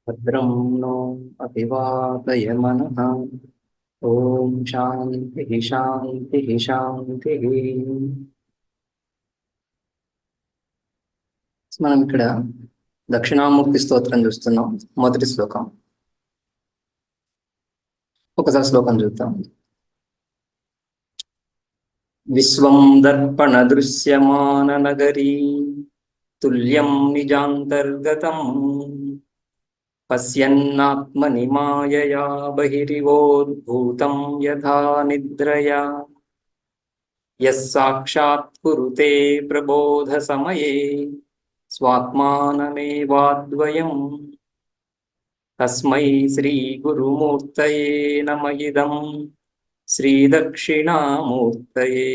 భద్రం नो అభివాదయమనః. ఓం శాంతి శాంతి శాంతి. మనం ఇక్కడ దక్షిణామూర్తి స్తోత్రం చూస్తున్నాం. మొదటి శ్లోకం. ఒకసారి శ్లోకం చూద్దాం. విశ్వం దర్పణ దృశ్యమాన నగరీ తుల్యం నిజాంతర్గతం పశ్యన్నాత్మని మాయయా బహిరివోద్భూతం యథా నిద్రయా యస్సాక్షాత్ కురుతే ప్రబోధ సమయే స్వాత్మానమేవాద్వయం తస్మై శ్రీ గురుమూర్తయే నమ ఇదం శ్రీ దక్షిణామూర్తయే.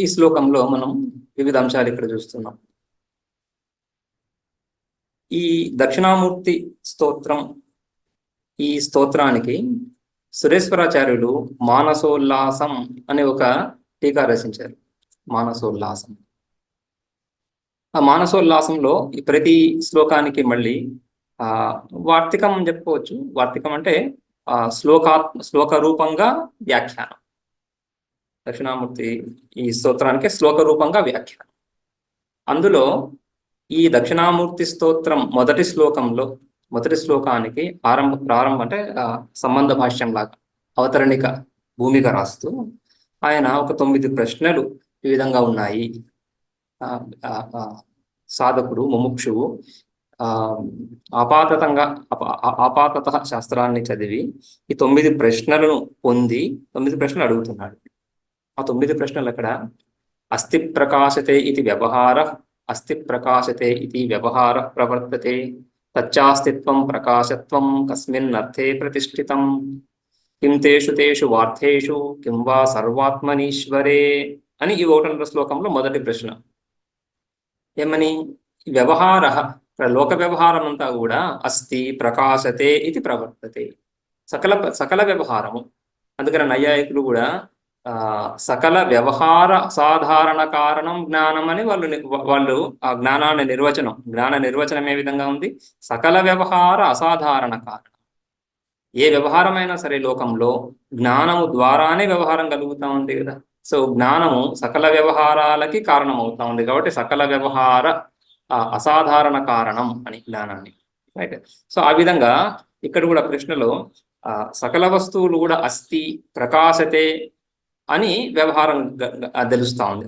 ఈ శ్లోకంలో మనం వివిధ అంశాలు ఇక్కడ చూస్తున్నాం. ఈ దక్షిణామూర్తి స్తోత్రం, ఈ స్తోత్రానికి సురేశ్వరాచార్యులు మానసోల్లాసం అనే ఒక టీకా రచించారు. మానసోల్లాసం. ఆ మానసోల్లాసంలో ఈ ప్రతి శ్లోకానికి మళ్ళీ వార్తికం చెప్పుకోవచ్చు. వార్తికం అంటే శ్లోక రూపంగా వ్యాఖ్యానం. దక్షిణామూర్తి ఈ స్తోత్రానికి శ్లోక రూపంగా వ్యాఖ్యానం. అందులో ఈ దక్షిణామూర్తి స్తోత్రం మొదటి శ్లోకానికి ప్రారంభం అంటే సంబంధ భాష్యం లాగా అవతరణిక భూమిక రాస్తూ ఆయన ఒక 9 ప్రశ్నలు ఈ విధంగా ఉన్నాయి. సాధకుడు ముముక్షువు ఆపాతత శాస్త్రాన్ని చదివి ఈ 9 ప్రశ్నలను పొంది 9 ప్రశ్నలు అడుగుతున్నాడు. ఆ 9 ప్రశ్నలు అక్కడ అస్థి ప్రకాశతే ఇది వ్యవహార, అస్థి ప్రకాశతే ఇది వ్యవహార ప్రవర్తతే, తచ్చాస్తిత్వం ప్రకాశత్వం కస్మిన్ అర్థే ప్రతిష్ఠితం, కిం తేషు తేషు వార్థేషు కిం వా సర్వాత్మనీశ్వరే అని ఈ 1వ శ్లోకంలో మొదటి ప్రశ్న. ఏమని? వ్యవహార, లోక వ్యవహారం అంతా కూడా అస్థి ప్రకాశతే ఇది ప్రవర్తతే, సకల వ్యవహారము. అందుకని నైయాయికులు కూడా సకల వ్యవహార అసాధారణ కారణం జ్ఞానం అని వాళ్ళు ఆ జ్ఞాన నిర్వచనం ఏ విధంగా ఉంది? సకల వ్యవహార అసాధారణ కారణం. ఏ వ్యవహారమైనా సరే లోకంలో జ్ఞానము ద్వారానే వ్యవహారం కలుగుతూ ఉంది కదా. సో జ్ఞానము సకల వ్యవహారాలకి కారణం అవుతా ఉంది కాబట్టి సకల వ్యవహార అసాధారణ కారణం అని జ్ఞానాన్ని, రైట్. సో ఆ విధంగా ఇక్కడ కూడా ప్రశ్నలో సకల వస్తువులు కూడా అస్థి ప్రకాశతే అని వ్యవహారం తెలుస్తా ఉంది.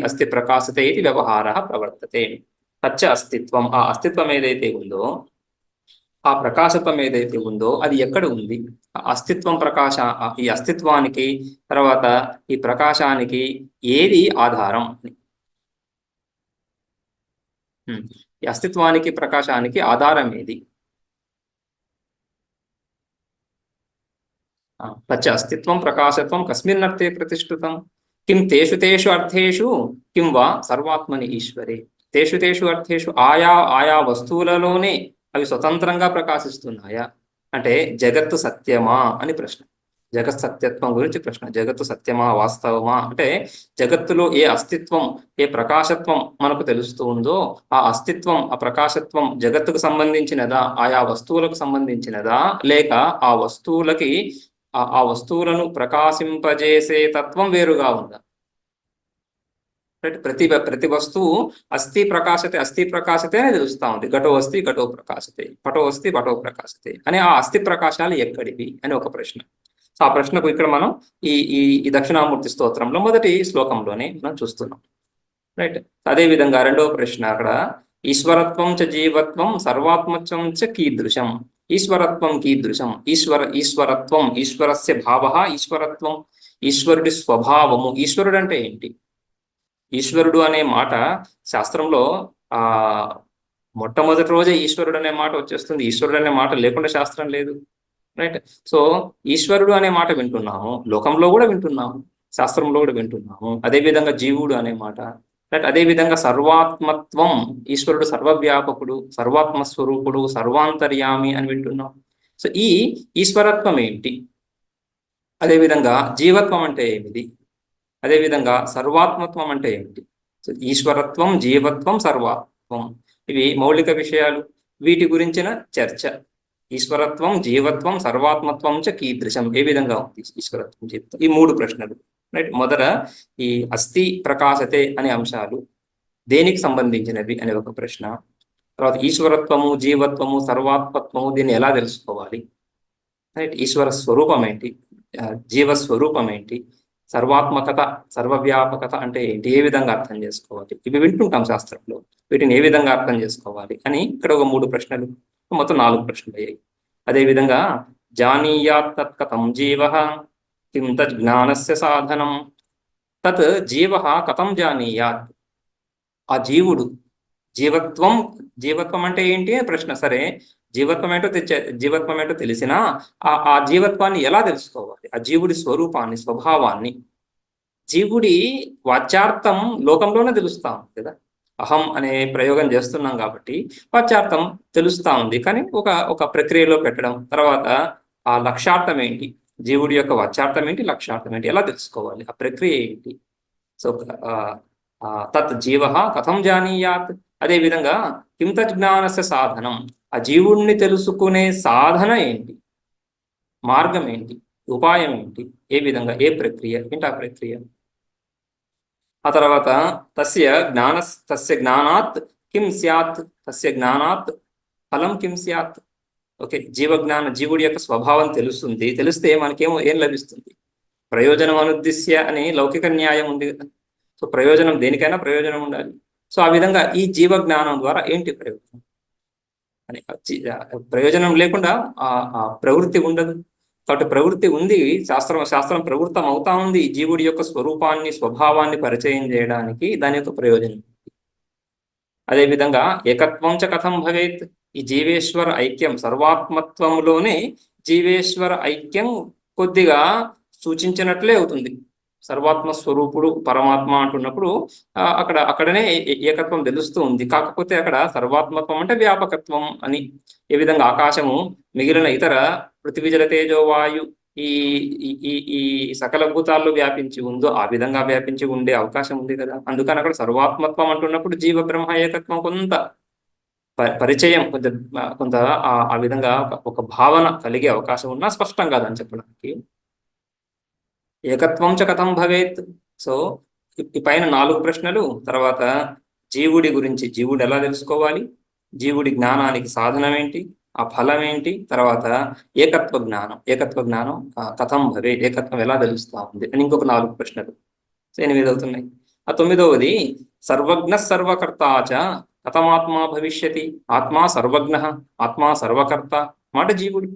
అస్థి ప్రకాశతే ఇది వ్యవహార ప్రవర్తతే. తచ్చ అస్తిత్వం, ఆ అస్తిత్వం ఏదైతే ఉందో, ఆ ప్రకాశత్వం ఏదైతే ఉందో అది ఎక్కడ ఉంది? అస్తిత్వం ఈ అస్తిత్వానికి తర్వాత ఈ ప్రకాశానికి ఏది ఆధారం? ఈ అస్తిత్వానికి ప్రకాశానికి ఆధారం ఏది? తచ్చ అస్తిత్వం ప్రకాశత్వం కస్మిన్ అర్థే ప్రతిష్ఠితం, కిం తేషు తేషు అర్థేషు కిం వా సర్వాత్మని ఈశ్వరే. తేషు అర్థేషు ఆయా వస్తువులలోనే అవి స్వతంత్రంగా ప్రకాశిస్తున్నాయా అంటే జగత్తు సత్యమా అని ప్రశ్న. జగత్ సత్యత్వం గురించి ప్రశ్న. జగత్తు సత్యమా, వాస్తవమా అంటే జగత్తులో ఏ అస్తిత్వం, ఏ ప్రకాశత్వం మనకు తెలుస్తూ ఉందో ఆ అస్తిత్వం, ఆ ప్రకాశత్వం జగత్తుకు సంబంధించినదా, ఆయా వస్తువులకు సంబంధించినదా, లేక ఆ వస్తువులను ప్రకాశింపజేసే తత్వం వేరుగా ఉందా? ప్రతి వస్తువు అస్థి ప్రకాశతే అని తెలుస్తా ఉంది. ఘటో అస్థి ఘటో ప్రకాశతే, పటో అస్థి పటో ప్రకాశతే అని ఆ అస్థి ప్రకాశాలు ఎక్కడివి అని ఒక ప్రశ్న. సో ఆ ప్రశ్నకు ఇక్కడ మనం ఈ దక్షిణామూర్తి స్తోత్రంలో మొదటి శ్లోకంలోనే మనం చూస్తున్నాం, రైట్. అదే విధంగా 2వ ప్రశ్న అక్కడ ఈశ్వరత్వం చ జీవత్వం సర్వాత్మత్వం చ కీదృశం. ఈశ్వరత్వం కీదృశం? ఈశ్వరత్వం, ఈశ్వరస్య భావ, ఈశ్వరత్వం ఈశ్వరుడి స్వభావము. ఈశ్వరుడు అంటే ఏంటి? ఈశ్వరుడు అనే మాట శాస్త్రంలో మొట్టమొదటి రోజే ఈశ్వరుడు అనే మాట వచ్చేస్తుంది. ఈశ్వరుడు అనే మాట లేకుండా శాస్త్రం లేదు. రైట్. సో ఈశ్వరుడు అనే మాట వింటున్నాము, లోకంలో కూడా వింటున్నాము, శాస్త్రంలో కూడా వింటున్నాము. అదేవిధంగా జీవుడు అనే మాట, రైట్. అదేవిధంగా సర్వాత్మత్వం, ఈశ్వరుడు సర్వవ్యాపకుడు, సర్వాత్మ స్వరూపుడు, సర్వాంతర్యామి అని వింటున్నాం. సో ఈ ఈశ్వరత్వం ఏంటి, అదేవిధంగా జీవత్వం అంటే ఏమిటి, అదేవిధంగా సర్వాత్మత్వం అంటే ఏమిటి? సో ఈశ్వరత్వం, జీవత్వం, సర్వాత్వం, ఇవి మౌలిక విషయాలు. వీటి గురించిన చర్చ. ఈశ్వరత్వం, జీవత్వం, సర్వాత్మత్వం చ కీదృశం, ఏ విధంగా ఉంది ఈశ్వరత్వం, జీవత్వం, ఈ మూడు ప్రశ్నలు. రైట్. మొదట ఈ అస్థి ప్రకాశతే అనే అంశాలు దేనికి సంబంధించినవి అనే ఒక ప్రశ్న. తర్వాత ఈశ్వరత్వము, జీవత్వము, సర్వాత్మత్వము, దీన్ని ఎలా తెలుసుకోవాలి? రైట్. ఈశ్వర స్వరూపం ఏంటి, జీవస్వరూపం ఏంటి, సర్వాత్మకత, సర్వవ్యాపకత అంటే ఏంటి, ఏ విధంగా అర్థం చేసుకోవాలి? ఇవి వింటుంటాం శాస్త్రంలో, వీటిని ఏ విధంగా అర్థం చేసుకోవాలి అని ఇక్కడ ఒక మూడు ప్రశ్నలు, మొత్తం 4 ప్రశ్నలు అయ్యాయి. అదేవిధంగా జానీయాత్ తత్ కథం జీవ, కిం తత్ జ్ఞానస్య సాధనం, తత్ జీవ కథం జానీయాత్, ఆ జీవుడు, జీవత్వం, జీవత్వం అంటే ఏంటి అని ప్రశ్న. సరే, జీవత్వం ఏంటో తెలిసినా ఆ జీవత్వాన్ని ఎలా తెలుసుకోవాలి? ఆ జీవుడి స్వరూపాన్ని, స్వభావాన్ని, జీవుడి వాచ్యార్థం లోకంలోనే తెలుస్తా ఉంది కదా. అహం అనే ప్రయోగం చేస్తున్నాం కాబట్టి వాచ్యార్థం తెలుస్తా ఉంది, కానీ ఒక ప్రక్రియలో పెట్టడం, తర్వాత ఆ లక్ష్యార్థం ఏంటి, జీవుడి యొక్క వాచ్యార్థం ఏంటి, లక్ష్యార్థం ఏంటి, ఎలా తెలుసుకోవాలి, ఆ ప్రక్రియ ఏంటి? సో తత్ జీవ కథం జానీయాత్, అదేవిధంగా కిం తత్ జ్ఞానస్య సాధనం, ఆ జీవుణ్ణి తెలుసుకునే సాధన ఏంటి, మార్గం ఏంటి, ఉపాయం ఏంటి, ఏ విధంగా, ఏ ప్రక్రియ ఏంటి ఆ ప్రక్రియ? ఆ తర్వాత తస్య జ్ఞానాత్ కిం స్యాత్, తస్య జ్ఞానాత్ ఫలం కిం స్యాత్. ఓకే, జీవుడి యొక్క స్వభావం తెలుస్తుంది, తెలిస్తే ఏం లభిస్తుంది? ప్రయోజనం అనుద్దిశ్య అని లౌకిక న్యాయం ఉంది కదా. సో ప్రయోజనం, దేనికైనా ప్రయోజనం ఉండాలి. సో ఆ విధంగా ఈ జీవ జ్ఞానం ద్వారా ఏంటి ప్రయోజనం అని, ప్రయోజనం లేకుండా ఆ ప్రవృత్తి ఉండదు. కాబట్టి ప్రవృత్తి ఉంది, శాస్త్రం ప్రవృత్తం అవుతా ఉంది జీవుడి యొక్క స్వరూపాన్ని, స్వభావాన్ని పరిచయం చేయడానికి, దాని యొక్క ప్రయోజనం. అదేవిధంగా ఏకత్వం చ కథం భవేత్, ఈ జీవేశ్వర ఐక్యం, సర్వాత్మత్వంలోనే జీవేశ్వర ఐక్యం కొద్దిగా సూచించినట్లే అవుతుంది. సర్వాత్మ స్వరూపుడు పరమాత్మ అంటున్నప్పుడు అక్కడనే ఏకత్వం తెలుస్తూ ఉంది. కాకపోతే అక్కడ సర్వాత్మత్వం అంటే వ్యాపకత్వం అని. ఏ విధంగా ఆకాశము మిగిలిన ఇతర పృథివీ జల తేజో వాయు ఈ ఈ ఈ సకల భూతాల్లో వ్యాపించి ఉందో ఆ విధంగా వ్యాపించి ఉండే అవకాశం ఉంది కదా. అందుకని అక్కడ సర్వాత్మత్వం అంటున్నప్పుడు జీవ బ్రహ్మ ఏకత్వం కొంత పరిచయం, కొంత ఆ విధంగా ఒక భావన కలిగే అవకాశం ఉన్నా స్పష్టం కాదని చెప్పడానికి. ఏకత్వం చ కథం భవేత్. సో ఈ పైన 4 ప్రశ్నలు, తర్వాత జీవుడి గురించి, జీవుడు ఎలా తెలుసుకోవాలి, జీవుడి జ్ఞానానికి సాధనం ఏంటి, ఆ ఫలం ఏంటి, తర్వాత ఏకత్వ జ్ఞానం కథం భవే, ఏకత్వం ఎలా తెలుస్తా ఉంది అని ఇంకొక 4 ప్రశ్నలు. సో 8 అవుతున్నాయి. ఆ 9వది సర్వజ్ఞ సర్వకర్తాచ కథమాత్మా భవిష్యతి, ఆత్మా సర్వజ్ఞ, ఆత్మా సర్వకర్త మాట జీవుడు.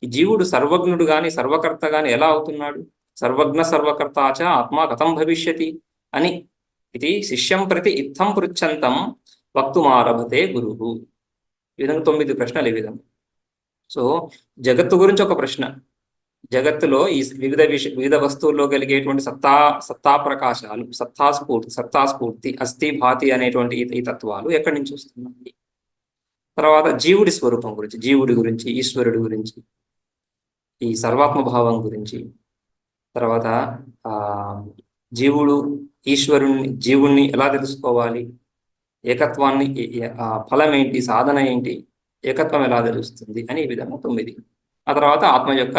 ఈ జీవుడు సర్వజ్ఞుడు గాని సర్వకర్త గాని ఎలా అవుతున్నాడు? సర్వజ్ఞ సర్వకర్తాచ ఆత్మా కథం భవిష్యతి అని ఇది శిష్యం ప్రతి ఇత్థం పృచ్ఛంతం వక్తుమారభతే గురువు. ఈ విధంగా 9 ప్రశ్నలు ఈ విధంగా. సో జగత్తు గురించి ఒక ప్రశ్న, జగత్తులో ఈ వివిధ వస్తువుల్లో కలిగేటువంటి సత్తా ప్రకాశాలు, సత్తాస్ఫూర్తి, అస్థి భాతి అనేటువంటి ఈ తత్వాలు ఎక్కడి నుంచి వస్తున్నాయి? తర్వాత జీవుడి స్వరూపం గురించి, జీవుడి గురించి, ఈశ్వరుడి గురించి, ఈ సర్వాత్మ భావం గురించి, తర్వాత జీవుణ్ణి ఎలా తెలుసుకోవాలి, ఏకత్వాన్ని, ఫలం ఏంటి, సాధన ఏంటి, ఏకత్వం ఎలా తెలుస్తుంది అని ఈ విధంగా 9. ఆ తర్వాత ఆత్మ యొక్క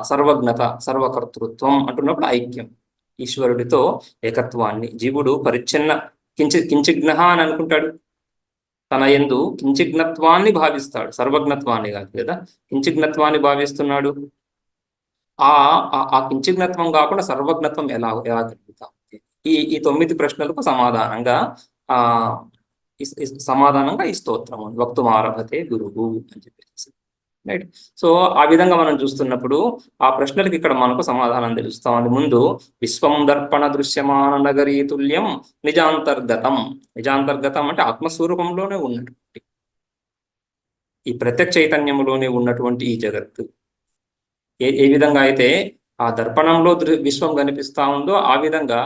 సర్వజ్ఞత, సర్వకర్తృత్వం అంటున్నప్పుడు ఐక్యం, ఈశ్వరుడితో ఏకత్వాన్ని. జీవుడు కించిజ్ఞ అని అనుకుంటాడు, తన యందు కించిజ్ఞత్వాన్ని భావిస్తాడు, సర్వజ్ఞత్వాన్ని కాదు కదా, కించిజ్ఞత్వాన్ని భావిస్తున్నాడు. ఆ కించిజ్ఞత్వం కాకుండా సర్వజ్ఞత్వం ఎలా కలుగుతాం? ఈ 9 ప్రశ్నలకు సమాధానంగా ఈ స్తోత్రము వక్తుమారభతే గురువు అని చెప్పేసి. రైట్. సో ఆ విధంగా మనం చూస్తున్నప్పుడు ఆ ప్రశ్నలకు ఇక్కడ మనకు సమాధానం తెలుస్తా ఉంది. ముందు విశ్వం దర్పణ దృశ్యమాన నగరీ తుల్యం నిజాంతర్గతం అంటే ఆత్మస్వరూపంలోనే ఉన్నటువంటి ఈ ప్రత్యక్ష చైతన్యములోనే ఉన్నటువంటి ఈ జగత్తు ఏ విధంగా అయితే ఆ దర్పణంలో విశ్వం కనిపిస్తా ఉందో ఆ విధంగా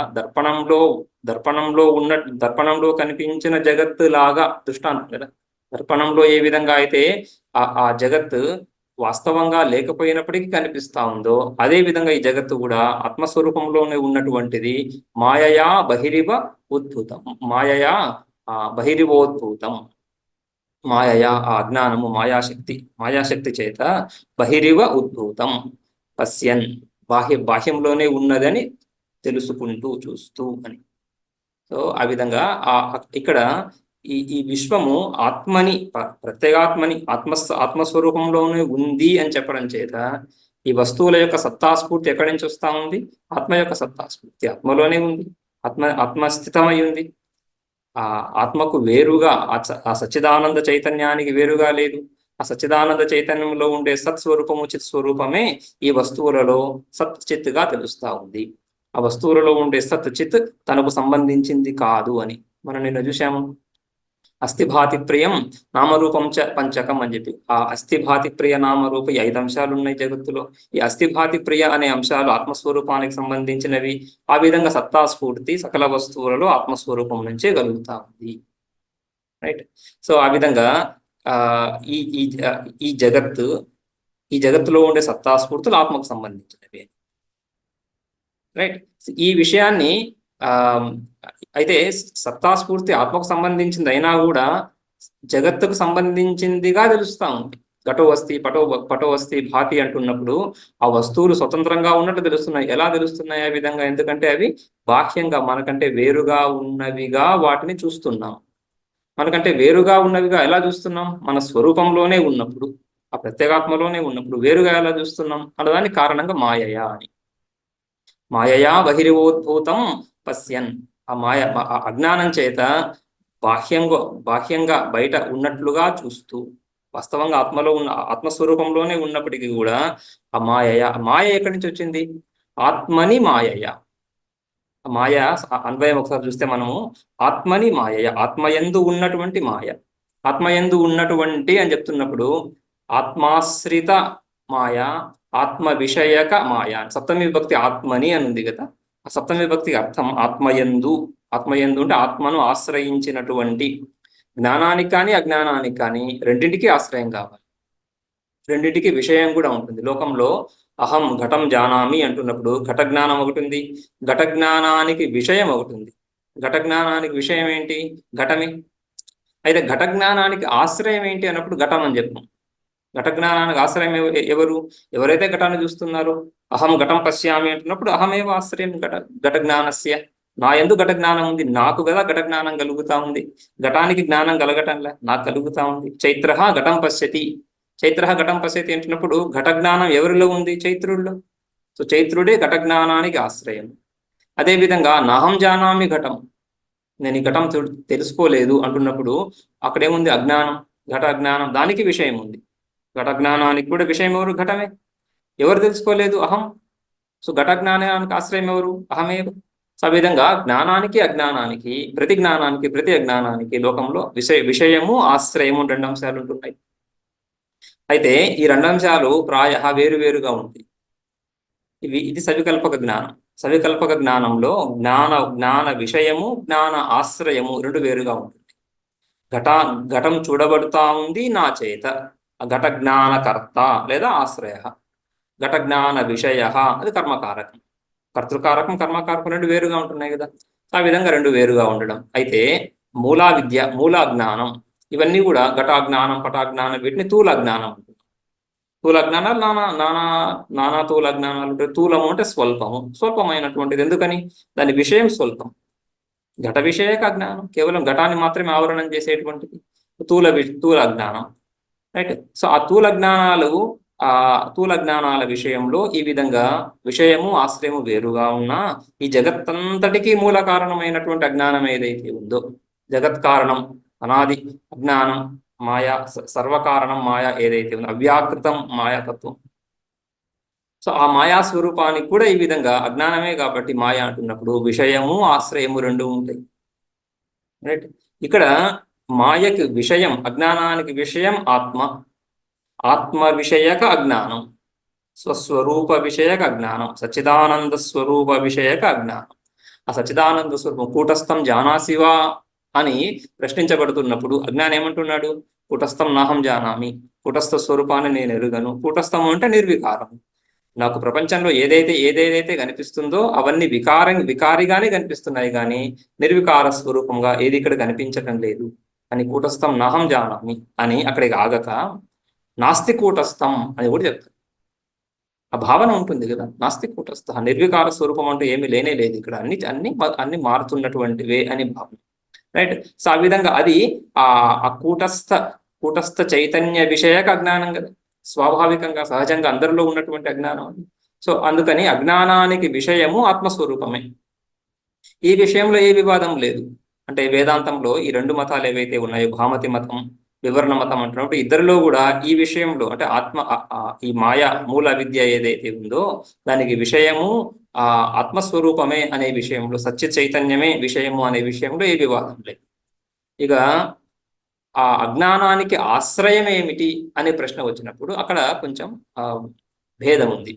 దర్పణంలో కనిపించిన జగత్తు లాగా దృష్టాంతం కదా. దర్పణంలో ఏ విధంగా అయితే ఆ జగత్తు వాస్తవంగా లేకపోయినప్పటికీ కనిపిస్తా ఉందో అదే విధంగా ఈ జగత్తు కూడా ఆత్మస్వరూపంలోనే ఉన్నటువంటిది. మాయయా బహిరివ ఉద్భూతం, మాయయా బహిరివోద్భూతం, మాయయా ఆ అజ్ఞానము మాయాశక్తి చేత బహిరివ ఉద్భూతం పశ్యన్ బాహ్యంలోనే ఉన్నదని తెలుసుకుంటూ చూస్తూ అని. సో ఆ విధంగా ఇక్కడ ఈ విశ్వము ఆత్మని ప్రత్యేగాత్మని ఆత్మస్వరూపంలోనే ఉంది అని చెప్పడం చేత ఈ వస్తువుల యొక్క సత్తాస్ఫూర్తి ఎక్కడి నుంచి వస్తా ఉంది? ఆత్మ యొక్క సత్తాస్ఫూర్తి ఆత్మలోనే ఉంది. ఆత్మస్థితమై ఉంది. ఆ ఆత్మకు వేరుగా ఆ సచ్చిదానంద చైతన్యానికి వేరుగా లేదు. ఆ సచ్చిదానంద చైతన్యంలో ఉండే సత్స్వరూపము చిత్ స్వరూపమే ఈ వస్తువులలో సత్ చిత్తుగా తెలుస్తా ఉంది. ఆ వస్తువులలో ఉండే సత్ చిత్ తనకు సంబంధించింది కాదు అని మనం నిన్న చూసాము. అస్థిభాతి ప్రియం నామరూపం చ పంచకం అని చెప్పి ఆ అస్థిభాతి ప్రియ నామరూప ఈ 5 అంశాలు ఉన్నాయి జగత్తులో. ఈ అస్థిభాతి ప్రియ అనే అంశాలు ఆత్మస్వరూపానికి సంబంధించినవి. ఆ విధంగా సత్తాస్ఫూర్తి సకల వస్తువులలో ఆత్మస్వరూపం నుంచే కలుగుతా ఉంది. రైట్. సో ఆ విధంగా ఈ ఈ జగత్తులో ఉండే సత్తాస్ఫూర్తులు ఆత్మకు సంబంధించినవి. రైట్. ఈ విషయాన్ని అయితే సత్తాస్ఫూర్తి ఆత్మకు సంబంధించింది అయినా కూడా జగత్తుకు సంబంధించిందిగా తెలుస్తా ఉంది. ఘటోవస్తి పటోవస్తి భాతి అంటున్నప్పుడు ఆ వస్తువులు స్వతంత్రంగా ఉన్నట్టు తెలుస్తున్నాయి. ఎలా తెలుస్తున్నాయి ఆ విధంగా? ఎందుకంటే అవి బాహ్యంగా మనకంటే వేరుగా ఉన్నవిగా వాటిని చూస్తున్నాం. మనకంటే వేరుగా ఉన్నవిగా ఎలా చూస్తున్నాం? మన స్వరూపంలోనే ఉన్నప్పుడు, ఆ ప్రత్యేగాత్మలోనే ఉన్నప్పుడు వేరుగా ఎలా చూస్తున్నాం అన్నదానికి కారణంగా మాయయా అని. మాయయా బహిరివోద్భూతం పశ్యన్. ఆ అజ్ఞానం చేత బాహ్యంగా బయట ఉన్నట్లుగా చూస్తూ వాస్తవంగా ఆత్మలో ఉన్న ఆత్మస్వరూపంలోనే ఉన్నప్పటికీ కూడా ఆ మాయ ఎక్కడి నుంచి వచ్చింది? ఆత్మని మాయయ. మాయ అన్వయం ఒకసారి చూస్తే మనము ఆత్మని మాయయ, ఆత్మయందు ఉన్నటువంటి మాయ. ఆత్మయందు ఉన్నటువంటి అని చెప్తున్నప్పుడు ఆత్మాశ్రిత మాయ, ఆత్మ విషయక మాయ. సప్తమి విభక్తి ఆత్మని అని ఉంది కదా. ఆ సప్తమి విభక్తికి అర్థం ఆత్మయందు అంటే ఆత్మను ఆశ్రయించినటువంటి. జ్ఞానానికి కానీ అజ్ఞానానికి కానీ రెండింటికి ఆశ్రయం కావాలి, రెండింటికి విషయం కూడా ఉంటుంది. లోకంలో అహం ఘటం జానామి అంటున్నప్పుడు ఘట జ్ఞానం ఒకటి ఉంది, ఘట జ్ఞానానికి విషయం ఒకటి ఉంది. ఘట జ్ఞానానికి విషయం ఏంటి? ఘటమే. అయితే ఘట జ్ఞానానికి ఆశ్రయం ఏంటి అన్నప్పుడు ఘటం అని చెప్పాం. ఘట జ్ఞానానికి ఆశ్రయం ఎవరైతే ఘటాన్ని చూస్తున్నారో అహం ఘటం పశ్యామి అంటున్నప్పుడు అహమేవ ఆశ్రయం ఘట జ్ఞానస్య. నా యందు ఘట జ్ఞానం ఉంది, నాకు కదా ఘట జ్ఞానం కలుగుతా ఉంది. ఘటానికి జ్ఞానం కలగటంలే, నాకు కలుగుతా ఉంది. చైత్ర ఘటం పశ్యతి, చైత్ర ఘటం పశ్యతి అంటున్నప్పుడు ఘట జ్ఞానం ఎవరిలో ఉంది? చైత్రుల్లో. సో చైత్రుడే ఘట జ్ఞానానికి ఆశ్రయం. అదేవిధంగా నాహం జానామి ఘటం, నేను ఈ ఘటం తెలుసుకోలేదు అంటున్నప్పుడు అక్కడేముంది? అజ్ఞానం, ఘట అజ్ఞానం, దానికి విషయం ఉంది. ఘట జ్ఞానానికి కూడా విషయం ఎవరు? ఘటమే. ఎవరు తెలుసుకోలేదు? అహం. సో ఘట జ్ఞానానికి ఆశ్రయం ఎవరు? అహమేవ. సో ఆ విధంగా జ్ఞానానికి అజ్ఞానానికి, ప్రతి జ్ఞానానికి ప్రతి అజ్ఞానానికి లోకంలో విషయము ఆశ్రయము 2 అంశాలు ఉంటున్నాయి. అయితే ఈ 2 అంశాలు ప్రాయ వేరువేరుగా ఉంటాయి. ఇది సవికల్పక జ్ఞానం. సవికల్పక జ్ఞానంలో జ్ఞాన విషయము జ్ఞాన ఆశ్రయము 2 వేరుగా ఉంటుంది. ఘటం చూడబడుతా ఉంది నా చేత, ఘట జ్ఞానకర్త లేదా ఆశ్రయ. ఘట జ్ఞాన విషయ అది కర్మకారకం. కర్తృకారకం కర్మకారకం 2 వేరుగా ఉంటున్నాయి కదా. ఆ విధంగా 2 వేరుగా ఉండడం. అయితే మూలా విద్య, మూలా జ్ఞానం, ఇవన్నీ కూడా ఘటాజ్ఞానం పటాజ్ఞానం, వీటిని తూల జ్ఞానం అంటున్నాం. తూల జ్ఞానాలు నానా తూల జ్ఞానాలు ఉంటాయి. తూలము అంటే స్వల్పమైనటువంటిది. ఎందుకని? దాని విషయం స్వల్పం. ఘట విషయక జ్ఞానం కేవలం ఘటాన్ని మాత్రమే ఆవరణం చేసేటువంటిది తూల జ్ఞానం. రైట్. సో ఆ తూల జ్ఞానాల విషయంలో ఈ విధంగా విషయము ఆశ్రయము వేరుగా ఉన్నా ఈ జగత్తంతటికీ మూల కారణమైనటువంటి అజ్ఞానం ఏదైతే ఉందో, జగత్ కారణం అనాది అజ్ఞానం మాయా, సర్వకారణం మాయా ఏదైతే ఉందో, అవ్యాకృతం మాయాతత్వం. సో ఆ మాయా స్వరూపానికి కూడా ఈ విధంగా అజ్ఞానమే కాబట్టి మాయా అంటున్నప్పుడు విషయము ఆశ్రయము 2 ఉంటాయి. రైట్. ఇక్కడ మాయకి విషయం, అజ్ఞానానికి విషయం ఆత్మ, ఆత్మ విషయక అజ్ఞానం, స్వస్వరూప విషయక అజ్ఞానం, సచ్చిదానంద స్వరూప విషయక అజ్ఞానం. ఆ సచ్చిదానంద స్వరూపం కూటస్థం జానాసివా అని ప్రశ్నించబడుతున్నప్పుడు అజ్ఞానం ఏమంటున్నాడు? కూటస్థం నాహం జానామి, కూటస్థ స్వరూపాన్ని నేను ఎరుగను. కూటస్థం అంటే నిర్వికారం. నాకు ప్రపంచంలో ఏదేదైతే కనిపిస్తుందో అవన్నీ వికారిగానే కనిపిస్తున్నాయి, కానీ నిర్వికార స్వరూపంగా ఏది ఇక్కడ కనిపించటం లేదు అని కూటస్థం నాహం జానామి అని అక్కడికి ఆగక నాస్తి కూటస్థం అని కూడా చెప్తారు. ఆ భావన ఉంటుంది కదా, నాస్తి కూటస్థ, నిర్వికార స్వరూపం అంటూ ఏమీ లేనే లేదు ఇక్కడ, అన్ని అన్ని అన్ని మారుతున్నటువంటివే అని భావన. రైట్. సో ఆ విధంగా అది ఆ కూటస్థ చైతన్య విషయక అజ్ఞానం కదా, స్వాభావికంగా సహజంగా అందరిలో ఉన్నటువంటి అజ్ఞానం అది. సో అందుకని అజ్ఞానానికి విషయము ఆత్మస్వరూపమే. ఈ విషయంలో ఏ వివాదం లేదు. అంటే వేదాంతంలో ఈ రెండు మతాలు ఏవైతే ఉన్నాయో, భామతి మతం, వివరణ మతం అంటున్నప్పుడు ఇద్దరిలో కూడా ఈ విషయంలో అంటే ఈ మాయా మూల విద్య ఏదైతే ఉందో దానికి విషయము ఆత్మస్వరూపమే అనే విషయంలో, సత్య చైతన్యమే విషయము అనే విషయంలో ఏ వివాదం లేదు. ఇక ఆ అజ్ఞానానికి ఆశ్రయం ఏమిటి అనే ప్రశ్న వచ్చినప్పుడు అక్కడ కొంచెం భేదం ఉంది.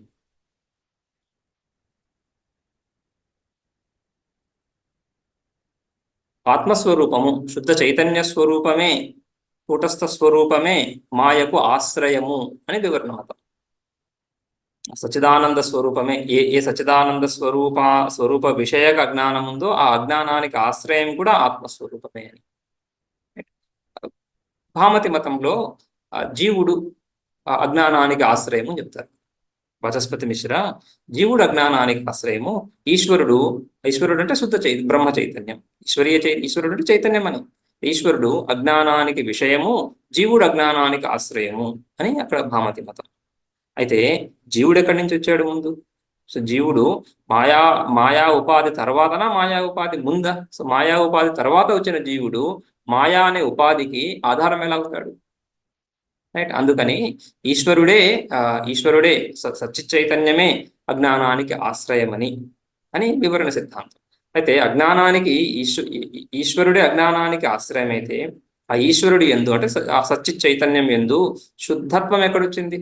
ఆత్మస్వరూపము, శుద్ధ చైతన్య స్వరూపమే, కూటస్థ స్వరూపమే మాయకు ఆశ్రయము అని వివరణ మతం. సచ్చిదానంద స్వరూపమే, ఏ సచ్చిదానంద స్వరూప విషయక అజ్ఞానం ఉందో ఆ అజ్ఞానానికి ఆశ్రయం కూడా ఆత్మస్వరూపమే అని. భామతి మతంలో జీవుడు అజ్ఞానానికి ఆశ్రయము అని చెప్తారు. వాచస్పతి మిశ్ర జీవుడు అజ్ఞానానికి ఆశ్రయము, ఈశ్వరుడు అంటే శుద్ధ బ్రహ్మ చైతన్యం, ఈశ్వరుడు అంటే చైతన్యం అని. ఈశ్వరుడు అజ్ఞానానికి విషయము, జీవుడు అజ్ఞానానికి ఆశ్రయము అని అక్కడ భామతి మతం. అయితే జీవుడు ఎక్కడి నుంచి వచ్చాడు ముందు? సో జీవుడు మాయా ఉపాధి తర్వాతనా మాయా ఉపాధి ముందా? సో మాయా ఉపాధి తర్వాత వచ్చిన జీవుడు మాయా అనే ఉపాధికి ఆధారం ఎలా అవుతాడు? రైట్. అందుకని ఈశ్వరుడే సచ్చిత్ చైతన్యమే అజ్ఞానానికి ఆశ్రయమని అని వివరణ సిద్ధాంతం. అయితే అజ్ఞానానికి ఈశ్వరుడే అజ్ఞానానికి ఆశ్రయం అయితే ఆ ఈశ్వరుడు ఎందు అంటే ఆ సచ్చిత్ చైతన్యం ఎందు శుద్ధత్వం ఎక్కడొచ్చింది?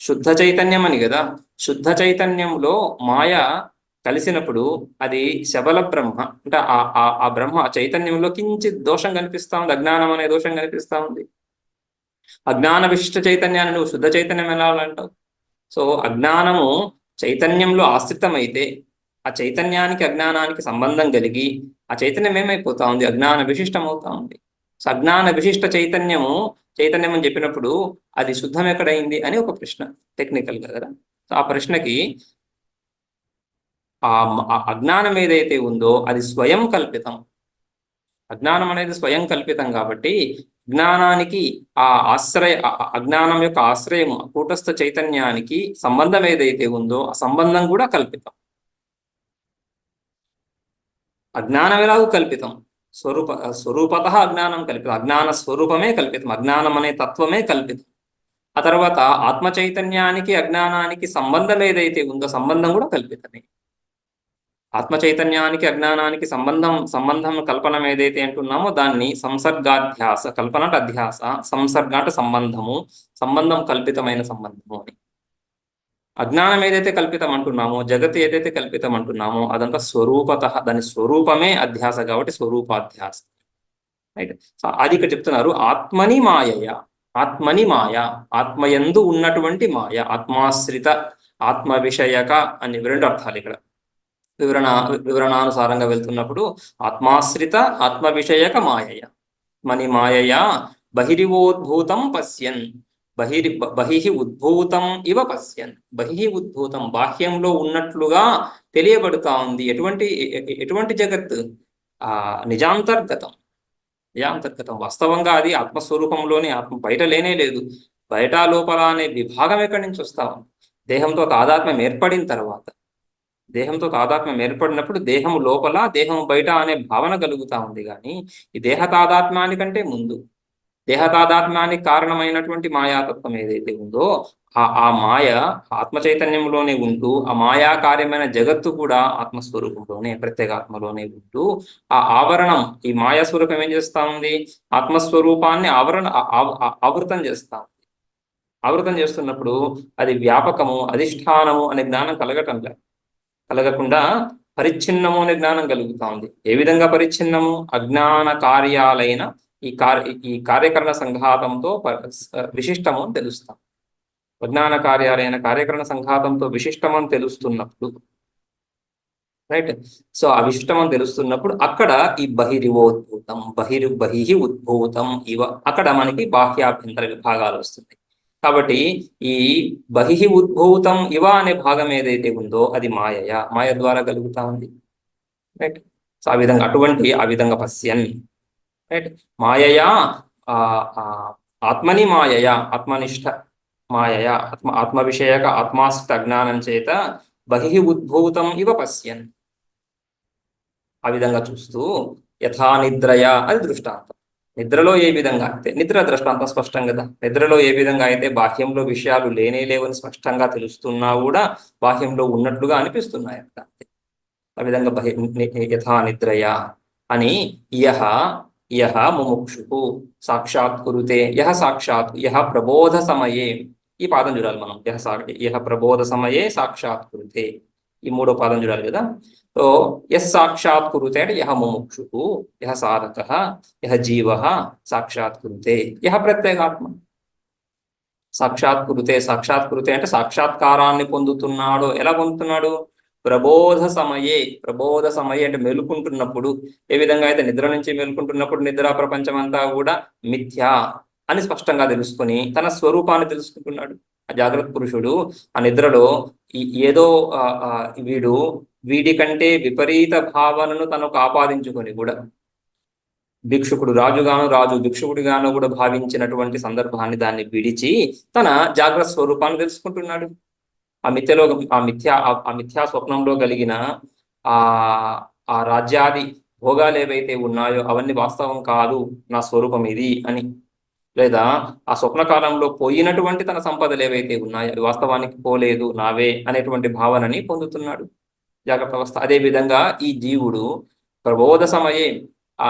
శుద్ధ చైతన్యం అని కదా. శుద్ధ చైతన్యంలో మాయ కలిసినప్పుడు అది శబల బ్రహ్మ అంటే ఆ బ్రహ్మ చైతన్యంలో కించిత్ దోషం కనిపిస్తా ఉంది, అజ్ఞానం అనే దోషం కనిపిస్తా ఉంది. అజ్ఞాన విశిష్ట చైతన్యాన్ని నువ్వు శుద్ధ చైతన్యం ఎలా అంటావు? సో అజ్ఞానము చైతన్యంలో ఆశ్రితమైతే ఆ చైతన్యానికి అజ్ఞానానికి సంబంధం కలిగి ఆ చైతన్యం ఏమైపోతా ఉంది? అజ్ఞాన విశిష్టం అవుతా ఉంది. సో అజ్ఞాన విశిష్ట చైతన్యం అని చెప్పినప్పుడు అది శుద్ధం ఎక్కడైంది అని ఒక ప్రశ్న టెక్నికల్ కదా. సో ఆ ప్రశ్నకి ఆ అజ్ఞానం ఏదైతే ఉందో అది స్వయం కల్పితం. అజ్ఞానం అనేది స్వయం కల్పితం కాబట్టి జ్ఞానానికి అజ్ఞానం యొక్క ఆశ్రయము కూటస్థ చైతన్యానికి సంబంధం ఏదైతే ఉందో ఆ సంబంధం కూడా కల్పితం. అజ్ఞానం ఎలాగూ కల్పితం, స్వరూపత అజ్ఞానం కల్పితం, అజ్ఞాన స్వరూపమే కల్పితం, అజ్ఞానం అనే తత్వమే కల్పితం. ఆ తర్వాత ఆత్మ చైతన్యానికి అజ్ఞానానికి సంబంధం ఏదైతే ఉందో సంబంధం కూడా కల్పితమే. ఆత్మ చైతన్యానికి అజ్ఞానానికి సంబంధం కల్పనం ఏదైతే అంటున్నామో దాన్ని సంసర్గాధ్యాస, కల్పన అంటే అధ్యాస, సంసర్గ అంటే సంబంధం కల్పితమైన సంబంధము అని. అజ్ఞానం ఏదైతే కల్పితం అంటున్నామో, జగత్ ఏదైతే కల్పితం అంటున్నామో అదంతా స్వరూపత, దాని స్వరూపమే అధ్యాస కాబట్టి స్వరూపాధ్యాస. రైట్. సో అది ఇక్కడ చెప్తున్నారు, ఆత్మని మాయ, ఆత్మయందు ఉన్నటువంటి మాయ, ఆత్మాశ్రిత ఆత్మ విషయక అని రెండు అర్థాలు ఇక్కడ వివరణానుసారంగా వెళ్తున్నప్పుడు ఆత్మాశ్రిత ఆత్మ విషయక మాయయ, మని మాయయ బహిరివోద్భూతం పశ్యన్, బహిః ఉద్భూతం ఇవ పశ్యన్, బహిః ఉద్భూతం బాహ్యంలో ఉన్నట్లుగా తెలియబడుతా ఉంది. ఎటువంటి జగత్? నిజాంతర్గతం వాస్తవంగా అది ఆత్మస్వరూపంలోనే, ఆత్మ బయట లేనే లేదు. బయట లోపల అనే విభాగం ఎక్కడి నుంచి వస్తా ఉంది? దేహంతో తాదాత్మ్యం ఏర్పడిన తర్వాత, దేహంతో తాదాత్మ్యం ఏర్పడినప్పుడు దేహం లోపల దేహం బయట అనే భావన కలుగుతా ఉంది. కానీ ఈ దేహ తాదాత్మ్యానికంటే ముందు దేహ తాదాత్మ్యానికి కారణమైనటువంటి మాయాతత్వం ఏదైతే ఉందో ఆ మాయ ఆత్మ చైతన్యంలోనే ఉంటూ ఆ మాయా కార్యమైన జగత్తు కూడా ఆత్మస్వరూపంలోనే ప్రత్యేగాత్మలోనే ఉంటూ ఆ ఆవరణం, ఈ మాయా స్వరూపం ఏం చేస్తా ఉంది? ఆత్మస్వరూపాన్ని ఆవృతం చేస్తా ఉంది. ఆవృతం చేస్తున్నప్పుడు అది వ్యాపకము, అధిష్టానము అనే జ్ఞానం కలగకుండా పరిచ్ఛిన్నము అనే జ్ఞానం కలుగుతా ఉంది. ఏ విధంగా పరిచ్ఛిన్నము? అజ్ఞాన కార్యాలైన ఈ కార్యకరణ సంఘాతంతో విశిష్టము అని తెలుస్తాం. అజ్ఞాన కార్యాలైన కార్యకరణ సంఘాతంతో విశిష్టం అని తెలుస్తున్నప్పుడు, రైట్? సో ఆ విశిష్టం అని తెలుస్తున్నప్పుడు అక్కడ ఈ బహిరివోద్భూతం, బహిహి ఉద్భూతం ఇవ, అక్కడ మనకి బాహ్యాభ్యంతర విభాగాలు వస్తుంది. కాబట్టి ఈ బహిహి ఉద్భూతం ఇవ అనే భాగం ఏదైతే ఉందో అది మాయ ద్వారా కలుగుతా ఉంది, రైట్? సో ఆ విధంగా పశ్యన్, రైట్? మాయయా ఆత్మని మాయయా, ఆత్మనిష్ట మాయయా, ఆత్మ విషయక ఆత్మాశ్రిత అజ్ఞానం చేత బహిహి ఉద్భూతం ఇవ పశ్యన్, ఆ విధంగా చూస్తూ యథా నిద్రయా, అది దృష్టాంతం. నిద్రలో ఏ విధంగా అయితే, నిద్ర దృష్టాంతం స్పష్టం కదా, నిద్రలో ఏ విధంగా అయితే బాహ్యంలో విషయాలు లేవని స్పష్టంగా తెలుస్తున్నా కూడా బాహ్యంలో ఉన్నట్లుగా అనిపిస్తున్నాయి అక్కడ, ఆ విధంగా యథా నిద్రయా అని యహ ముముక్షు సాక్షాత్కురుతే, యహ ప్రబోధ సమయే, ఈ పాదం చూడాలి మనం, యహ ప్రబోధ సమయే సాక్షాత్కురుతే, ఈ మూడో పాదం చూడాలి కదా. సో యహ్ సాక్షాత్కురుతే అంటే యహ ముముక్షు, యహ సాధక, యహ జీవ సాక్షాత్కురుతే, యహ ప్రత్యేగాత్మ. సాక్షాత్కురుతే అంటే సాక్షాత్కారాన్ని పొందుతున్నాడు. ఎలా పొందుతున్నాడు? ప్రబోధ సమయే అంటే మేలుకుంటున్నప్పుడు, ఏ విధంగా అయితే నిద్ర నుంచి మేలుకుంటున్నప్పుడు నిద్రా ప్రపంచం అంతా కూడా మిథ్యా అని స్పష్టంగా తెలుసుకుని తన స్వరూపాన్ని తెలుసుకుంటున్నాడు. ఆ జాగ్రత్త పురుషుడు ఆ నిద్రలో ఏదో వీడి కంటే విపరీత భావనను తనకు ఆపాదించుకొని కూడా, భిక్షుకుడు రాజు భిక్షుకుడిగాను కూడా భావించినటువంటి సందర్భాన్ని దాన్ని విడిచి తన జాగ్రత్త స్వరూపాన్ని తెలుసుకుంటున్నాడు. ఆ మిథ్యా స్వప్నంలో కలిగిన ఆ రాజ్యాది భోగాలు ఏవైతే ఉన్నాయో అవన్నీ వాస్తవం కాదు, నా స్వరూపం ఇది అని, లేదా ఆ స్వప్నకాలంలో పోయినటువంటి తన సంపదలు ఏవైతే ఉన్నాయో అవి వాస్తవానికి పోలేదు, నావే అనేటువంటి భావనని పొందుతున్నాడు జాగ్రత్త అవస్థ. అదేవిధంగా ఈ జీవుడు ప్రబోధ సమయే ఆ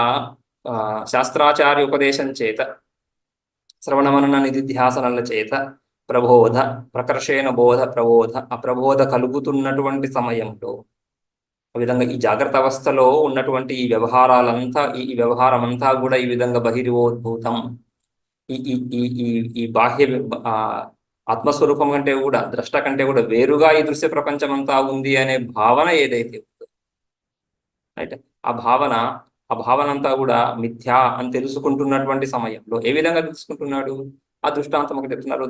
శాస్త్రాచార్య ఉపదేశం చేత, శ్రవణ మనన నిధిధ్యాసనల చేత ప్రబోధ, ప్రకర్షేణ బోధ ప్రబోధ, ఆ ప్రబోధ కలుగుతున్నటువంటి సమయంలో, ఆ విధంగా ఈ జాగ్రత్త అవస్థలో ఉన్నటువంటి ఈ వ్యవహారం అంతా కూడా ఈ విధంగా బహిర్వోద్భూతం, ఈ బాహ్య ఆత్మస్వరూపం కంటే కూడా, ద్రష్ట కంటే కూడా వేరుగా ఈ దృశ్య ప్రపంచం అంతా ఉంది అనే భావన ఏదైతే ఉందో, రైట్? ఆ భావన అంతా కూడా మిథ్యా అని తెలుసుకుంటున్నటువంటి సమయంలో ఏ విధంగా తెలుసుకుంటున్నాడు? ఆ దృష్టాంతం ఒకటి చెప్తున్నారు.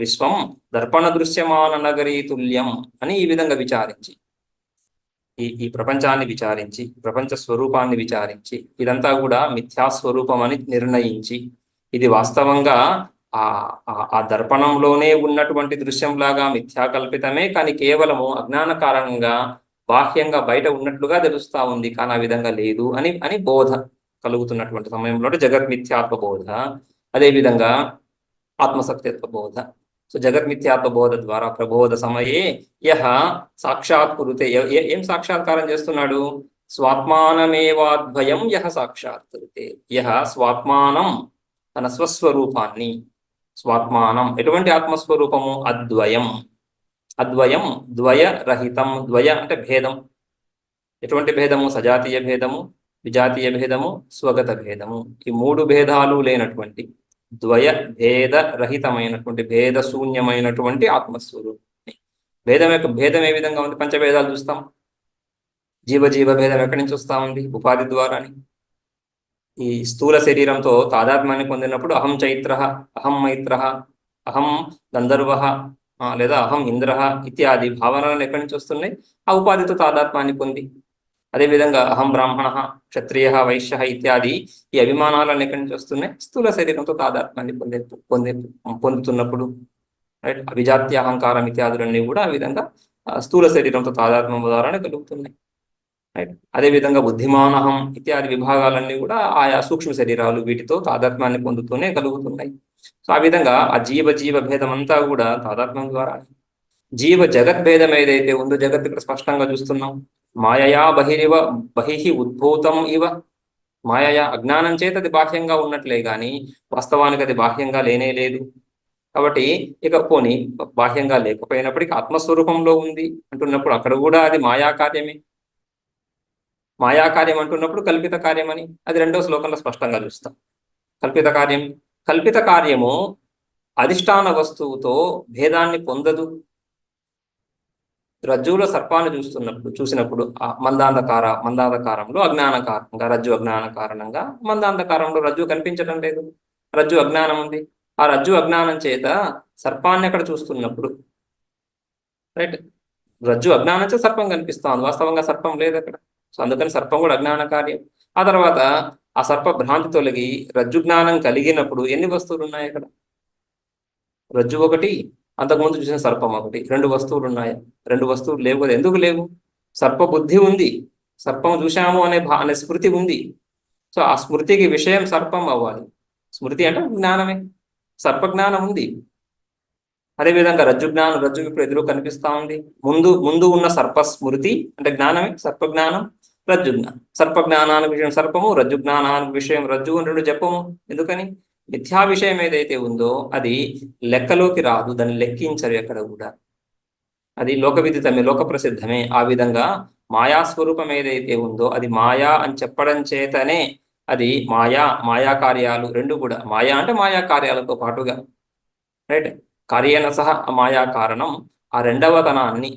విశ్వం దర్పణ దృశ్యమాన నగరీ తుల్యం అని ఈ విధంగా విచారించి, ఈ ప్రపంచాన్ని విచారించి, ప్రపంచ స్వరూపాన్ని విచారించి, ఇదంతా కూడా మిథ్యాస్వరూపం అని నిర్ణయించి, ఇది వాస్తవంగా ఆ దర్పణంలోనే ఉన్నటువంటి దృశ్యంలాగా మిథ్యాకల్పితమే, కానీ కేవలము అజ్ఞాన కారణంగా బాహ్యంగా బయట ఉన్నట్లుగా తెలుస్తా ఉంది, కానీ ఆ విధంగా లేదు అని బోధ కలుగుతున్నటువంటి సమయంలో జగన్మిథ్యాత్వ బోధ, అదేవిధంగా ఆత్మసత్యత్వ బోధ. సో జగన్మిథ్యాత్వ బోధ ద్వారా ప్రబోధ సమయే యహ సాక్షాత్కురుతే, ఏం సాక్షాత్కారం చేస్తున్నాడు? స్వాత్మానమేవాద్వయం యహ సాక్షాత్కురుతే, యహ స్వాత్మానం, తన స్వస్వరూపాన్ని, స్వాత్మానం ఎటువంటి ఆత్మస్వరూపము? అద్వయం ద్వయరహితం, ద్వయ అంటే భేదం. ఎటువంటి భేదము? సజాతీయ భేదము, విజాతీయ భేదము, స్వగత భేదము. ఈ మూడు భేదాలు లేనటువంటి, ద్వయ భేద రహితమైనటువంటి, భేద శూన్యమైనటువంటి ఆత్మస్వరూపం. భేదం ఏ విధంగా ఉంది? పంచభేదాలు చూస్తాం. జీవ భేదం ఎక్కడి నుంచి వస్తా ఉంది? ఉపాధి ద్వారాని. ఈ స్థూల శరీరంతో తాదాత్మ్యాన్ని పొందినప్పుడు అహం చైత్ర, అహం మైత్ర, అహం గంధర్వ, లేదా అహం ఇంద్ర ఇత్యాది భావనలను ఎక్కడి నుంచి వస్తున్నాయి? ఆ ఉపాధితో తాదాత్మ్యాన్ని పొంది. అదేవిధంగా అహం బ్రాహ్మణ, క్షత్రియ, వైశ్య ఇత్యాది ఈ అభిమానాలను ఎక్కడి నుంచి వస్తున్నాయి? స్థూల శరీరంతో తాదాత్మ్యాన్ని పొందుతున్నప్పుడు, రైట్? అభిజాత్య అహంకారం ఇత్యాదులన్నీ కూడా ఆ విధంగా స్థూల శరీరంతో తాదాత్మ్యం ద్వారానే కలుగుతున్నాయి, రైట్? అదేవిధంగా బుద్ధిమానహం ఇత్యాది విభాగాలన్నీ కూడా ఆయా సూక్ష్మ శరీరాలు వీటితో తాదాత్మ్యాన్ని పొందుతూనే కలుగుతున్నాయి. సో ఆ విధంగా ఆ జీవ భేదం అంతా కూడా తాదాత్మ్యం ద్వారా. జగద్భేదం ఏదైతే ఉందో, జగత్ ఇక్కడ స్పష్టంగా చూస్తున్నాం. మాయయా బహిహి ఉద్భూతం ఇవ, మాయయా అజ్ఞానం చేత అది బాహ్యంగా ఉన్నట్లే గాని వాస్తవానికి అది బాహ్యంగా లేనే లేదు. కాబట్టి ఇక పోనీ బాహ్యంగా లేకపోయినప్పటికీ ఆత్మస్వరూపంలో ఉంది అంటున్నప్పుడు అక్కడ కూడా అది మాయాకార్యమే. మాయాకార్యం అంటున్నప్పుడు కల్పిత కార్యమని అది రెండవ శ్లోకంలో స్పష్టంగా చూస్తాం. కల్పిత కార్యం, కల్పిత కార్యము అధిష్టాన వస్తువుతో భేదాన్ని పొందదు. రజ్జువులో సర్పాన్ని చూసినప్పుడు ఆ మందాంధకారంలో అజ్ఞాన కారణంగా, రజ్జు అజ్ఞాన కారణంగా మందాంధకారంలో రజ్జు కనిపించడం లేదు. రజ్జు అజ్ఞానం ఉంది. ఆ రజ్జు అజ్ఞానం చేత సర్పాన్ని అక్కడ చూస్తున్నప్పుడు, రైట్, రజ్జు అజ్ఞానం చేత సర్పం కనిపిస్తుంది, వాస్తవంగా సర్పం లేదు అక్కడ. సో అందుకని సర్పం కూడా అజ్ఞాన కార్యం. ఆ తర్వాత ఆ సర్ప భ్రాంతి తొలగి రజ్జు జ్ఞానం కలిగినప్పుడు ఎన్ని వస్తువులు ఉన్నాయి అక్కడ? రజ్జు ఒకటి, అంతకుముందు చూసిన సర్పం ఒకటి, రెండు వస్తువులు ఉన్నాయి. రెండు వస్తువులు లేవు కదా. ఎందుకు లేవు? సర్ప బుద్ధి ఉంది, సర్పం చూశాము అనే స్మృతి ఉంది. సో ఆ స్మృతికి విషయం సర్పం అవ్వాలి. స్మృతి అంటే జ్ఞానమే, సర్ప జ్ఞానం ఉంది. అదేవిధంగా రజ్జు జ్ఞానం, రజ్జు ఇప్పుడు ఎదురు కనిపిస్తా ఉంది. ముందు ఉన్న సర్ప స్మృతి అంటే జ్ఞానమే సర్ప జ్ఞానం, రజ్జు జ్ఞానం. సర్ప జ్ఞానానికి విషయం సర్పము, రజ్జు జ్ఞానానికి విషయం రజ్జు అని రెండు చెప్పము. ఎందుకని? మిథ్యా విషయం ఏదైతే ఉందో అది లెక్కలోకి రాదు, దాన్ని లెక్కించరు ఎక్కడ కూడా. అది లోక విదితమే, లోక ప్రసిద్ధమే. ఆ విధంగా మాయాస్వరూపం ఏదైతే ఉందో అది మాయా అని చెప్పడం చేతనే అది మాయా కార్యాలు రెండు కూడా. మాయా అంటే మాయా కార్యాలతో పాటుగా, రైట్, కార్యేణ సహ మాయా కారణం. ఆ రెండవతనాన్ని,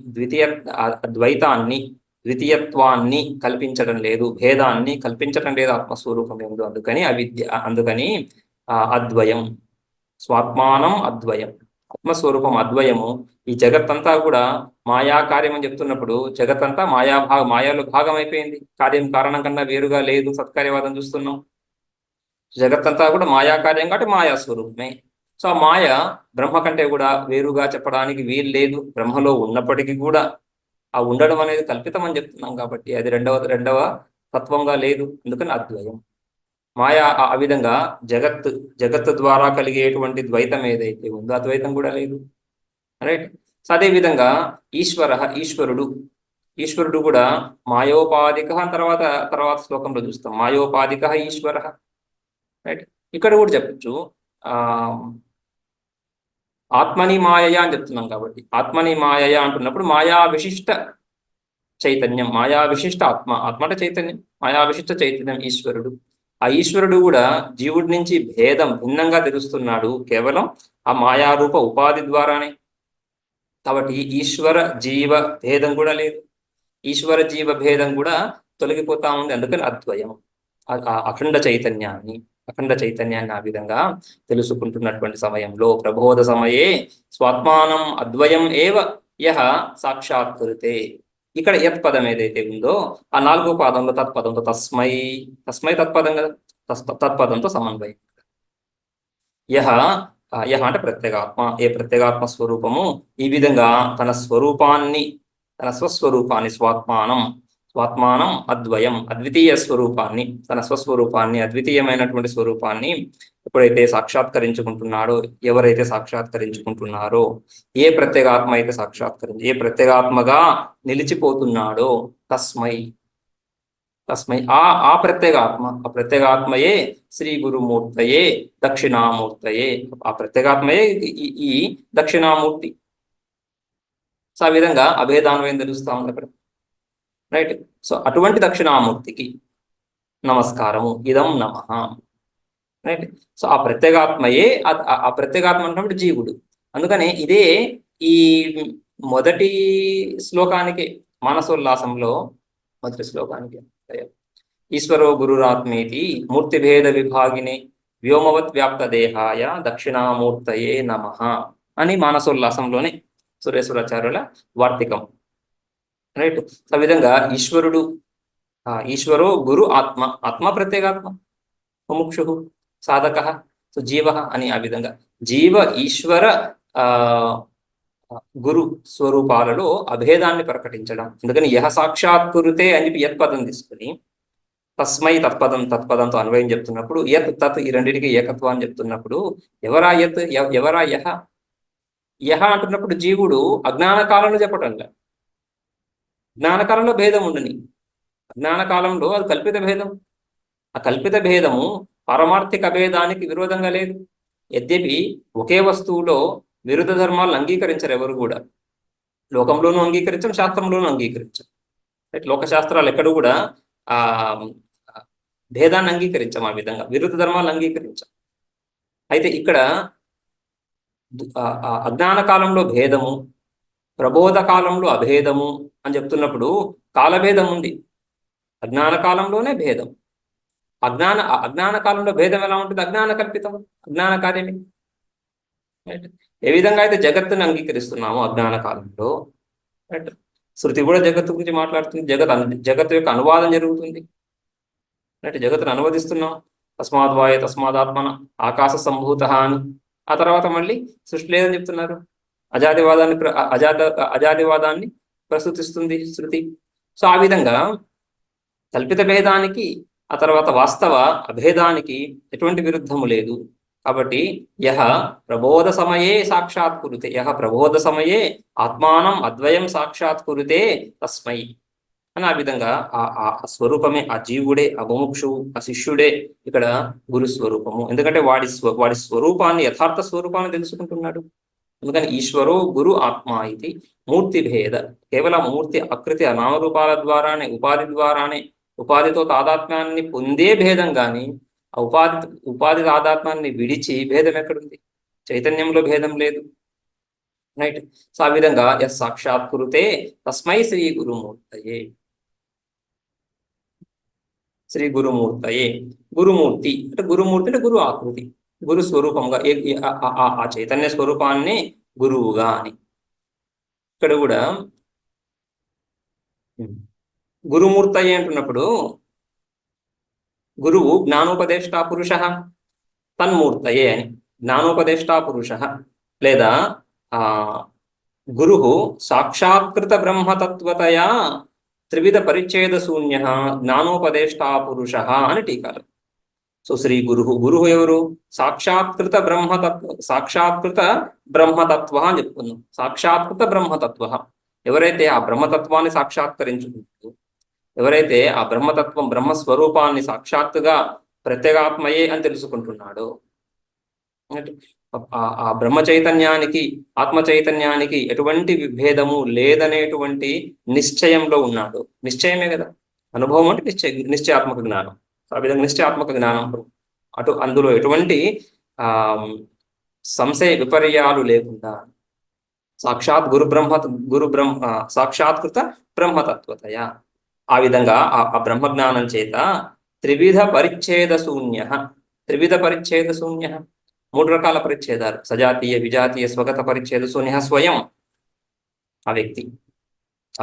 ద్వైతాన్ని, ద్వితీయత్వాన్ని కల్పించడం లేదు, భేదాన్ని కల్పించడం లేదు ఆత్మస్వరూపం ఎందు. అందుకని అద్వయం, స్వాత్మానం అద్వయం, ఆత్మస్వరూపం అద్వయము. ఈ జగత్తంతా కూడా మాయా కార్యం అని చెప్తున్నప్పుడు జగత్తంతా మాయాలో భాగం అయిపోయింది. కార్యం కారణం కన్నా వేరుగా లేదు, సత్కార్యవాదం చూస్తున్నాం. జగత్తంతా కూడా మాయా కార్యం కాబట్టి మాయా స్వరూపమే. సో ఆ మాయ బ్రహ్మ కంటే కూడా వేరుగా చెప్పడానికి వీలు లేదు. బ్రహ్మలో ఉన్నప్పటికీ కూడా ఆ ఉండడం అనేది కల్పితం అని చెప్తున్నాం కాబట్టి అది రెండవ తత్వంగా లేదు. అందుకని అద్వయం. మాయ ఆ విధంగా జగత్తు ద్వారా కలిగేటువంటి ద్వైతం ఏదైతే ఉందో అద్వైతం కూడా లేదు, రైట్. సో అదే విధంగా ఈశ్వరుడు కూడా మాయోపాధిక తర్వాత శ్లోకంలో చూస్తాం. మాయోపాధిక ఈశ్వర, రైట్. ఇక్కడ కూడా చెప్పచ్చు ఆత్మని మాయయ అని చెప్తున్నాం కాబట్టి ఆత్మని మాయయ అంటున్నప్పుడు మాయా విశిష్ట చైతన్యం, మాయా విశిష్ట ఆత్మ అంటే చైతన్యం, మాయా విశిష్ట చైతన్యం ఈశ్వరుడు. ఆ ఈశ్వరుడు కూడా జీవుడి నుంచి భిన్నంగా తెలుస్తున్నాడు కేవలం ఆ మాయారూప ఉపాధి ద్వారానే. కాబట్టి ఈశ్వర జీవ భేదం కూడా లేదు, ఈశ్వర జీవ భేదం కూడా తొలగిపోతా ఉంది. అందుకని అద్వయం, అఖండ చైతన్యాన్ని ఆ విధంగా తెలుసుకుంటున్నటువంటి సమయంలో ప్రబోధ సమయే స్వాత్మానం అద్వయం ఏవ యహ సాక్షాత్కృతే. ఇక్కడ యత్ పదం ఏదైతే ఉందో ఆ నాలుగో పాదంలో తత్పదంతో తస్మై తత్పదం కదా, తత్పదంతో సమన్వయం. యహ అంటే ప్రత్యేగాత్మ, ఏ ప్రత్యేగాత్మ స్వరూపము ఈ విధంగా తన స్వస్వరూపాన్ని స్వాత్మానం అద్వయం, అద్వితీయ స్వరూపాన్ని, తన స్వస్వరూపాన్ని, అద్వితీయమైనటువంటి స్వరూపాన్ని ఎప్పుడైతే సాక్షాత్కరించుకుంటున్నాడో, ఎవరైతే సాక్షాత్కరించుకుంటున్నారో, ఏ ప్రత్యేగాత్మగా నిలిచిపోతున్నాడో తస్మై ఆ ప్రత్యేగాత్మయే శ్రీ గురుమూర్తయే దక్షిణామూర్తయే. ఆ ప్రత్యేగాత్మయే ఈ దక్షిణామూర్తి. సో ఆ విధంగా అభేదాన్వయం తెలుస్తా ఉంది అక్కడ, రైట్. సో అటువంటి దక్షిణామూర్తికి నమస్కారము, ఇదం నమః, రైట్. సో ఆ ప్రత్యేగాత్మయే, ఆ ప్రత్యేగాత్మ అంటే జీవుడు. అందుకని ఇదే ఈ మొదటి శ్లోకానికి మానసోల్లాసంలో మొదటి శ్లోకానికి ఈశ్వరో గురురాత్మేతి మూర్తిభేద విభాగిని వ్యోమవత్ వ్యాప్త దేహాయ దక్షిణామూర్తయే నమః అని మానసోల్లాసంలోనే సురేశ్వరాచార్యుల వార్తికం, రైట్. ఆ విధంగా ఈశ్వరో గురు ఆత్మ ప్రత్యేగాత్మ, ముముక్షు సాధక, సో జీవ అని ఆ విధంగా జీవ ఈశ్వర గురు స్వరూపాలలో అభేదాన్ని ప్రకటించడం. అందుకని యహ సాక్షాత్కృతే అని చెప్పి యత్ పదం తీసుకుని తస్మై తత్పదంతో అన్వయం చెప్తున్నప్పుడు యత్ తత్ ఈ రెండింటికి ఏకత్వాన్ని చెప్తున్నప్పుడు ఎవరా యత్, ఎవరా యహ అంటున్నప్పుడు జీవుడు అజ్ఞాన కాలంలో చెప్పటంలా. జ్ఞానకాలంలో భేదం ఉండని, జ్ఞానకాలంలో అది కల్పిత భేదం. ఆ కల్పిత భేదము పారమార్థిక భేదానికి విరోధంగా లేదు. యద్యపి ఒకే వస్తువులో విరుద్ధ ధర్మాలను అంగీకరించరు ఎవరు కూడా. లోకంలోనూ అంగీకరించం, శాస్త్రంలోనూ అంగీకరించం. లోకశాస్త్రాలు ఎక్కడ కూడా ఆ భేదాన్ని అంగీకరించం, ఆ విధంగా విరుద్ధ ధర్మాలను అంగీకరించం. అయితే ఇక్కడ అజ్ఞాన కాలంలో భేదము, ప్రబోధ కాలంలో అభేదము అని చెప్తున్నప్పుడు కాలభేదం ఉంది. అజ్ఞాన కాలంలోనే భేదం. అజ్ఞాన కాలంలో భేదం ఎలా ఉంటుంది? అజ్ఞాన కల్పితం, అజ్ఞాన కార్యమే. ఏ విధంగా అయితే జగత్తుని అంగీకరిస్తున్నామో అజ్ఞాన కాలంలో, శృతి కూడా జగత్తు గురించి మాట్లాడుతుంది. జగత్తు యొక్క అనువాదం జరుగుతుంది. జగత్తును అనువదిస్తున్నాం. తస్మాద్వాయ తస్మాదాత్మన ఆకాశ సంభూత అని. ఆ తర్వాత మళ్ళీ సృష్టి లేదని చెప్తున్నారు. అజాతివాదాన్ని ప్రస్తుతిస్తుంది శృతి. సో ఆ విధంగా కల్పిత భేదానికి, ఆ తర్వాత వాస్తవ అభేదానికి ఎటువంటి విరుద్ధము లేదు. కాబట్టి యహ ప్రబోధ సమయే సాక్షాత్కురుతే, యహ ప్రబోధ సమయే ఆత్మానం అద్వయం సాక్షాత్కురుతే తస్మై అని. ఆ విధంగా ఆ స్వరూపమే, ఆ జీవుడే, ఆ ముముక్షువు, ఆ శిష్యుడే ఇక్కడ గురు స్వరూపము. ఎందుకంటే వాడి స్వరూపాన్ని, యథార్థ స్వరూపాన్ని తెలుసుకుంటున్నాడు. అందుకని ఈశ్వరో గురు ఆత్మ ఇది మూర్తి భేద. కేవలం మూర్తి ఆకృతి నామరూపాల ద్వారానే, ఉపాధి ద్వారానే, ఉపాధితో తాదాత్మ్యాన్ని పొందే భేదం కానీ ఆ ఉపాధి తాదాత్మ్యాన్ని విడిచి భేదం ఎక్కడుంది? చైతన్యంలో భేదం లేదు. రైట్. సో ఆ విధంగా ఎస్ సాక్షాత్కృతే తస్మై శ్రీ గురుమూర్తయే, శ్రీ గురుమూర్తయే. గురుమూర్తి అంటే గురుమూర్తి అంటే గురు ఆకృతి, గురు స్వరూపంగా, ఆ చైతన్య స్వరూపాన్ని గురువుగా అని. ఇక్కడ కూడా గురుమూర్తయే అంటున్నప్పుడు గురువు జ్ఞానోపదేష్టా పురుష తన్మూర్తయే అని. జ్ఞానోపదేష్టా పురుష లేదా గురు సాక్షాత్కృత బ్రహ్మతత్వతయా త్రివిధ పరిచ్ఛేద శూన్య జ్ఞానోపదేష్టా పురుష అని టీకాలు. సో శ్రీ గురు ఎవరు? సాక్షాత్కృత బ్రహ్మతత్వ అని చెప్పుకుందాం. సాక్షాత్కృత బ్రహ్మతత్వ, ఎవరైతే ఆ బ్రహ్మతత్వాన్ని సాక్షాత్కరించుకుంటూ, ఎవరైతే ఆ బ్రహ్మతత్వం, బ్రహ్మస్వరూపాన్ని సాక్షాత్తుగా ప్రత్యేగాత్మయే అని తెలుసుకుంటున్నాడో, ఆ బ్రహ్మ చైతన్యానికి, ఆత్మ చైతన్యానికి ఎటువంటి భేదము లేదనేటువంటి నిశ్చయంలో ఉన్నాడు. నిశ్చయమే కదా అనుభవం అంటే, నిశ్చయాత్మక జ్ఞానం. ఆ విధంగా నిశ్చయాత్మక జ్ఞానం, అందులో ఎటువంటి సంశయ విపర్యాలు లేకుండా సాక్షాత్ సాక్షాత్కృత బ్రహ్మతత్వతయ, ఆ విధంగా ఆ బ్రహ్మజ్ఞానం చేత త్రివిధ పరిచ్ఛేద శూన్య, 3 రకాల పరిచ్ఛేదాలు, సజాతీయ, విజాతీయ, స్వగత పరిచ్ఛేద శూన్య స్వయం. ఆ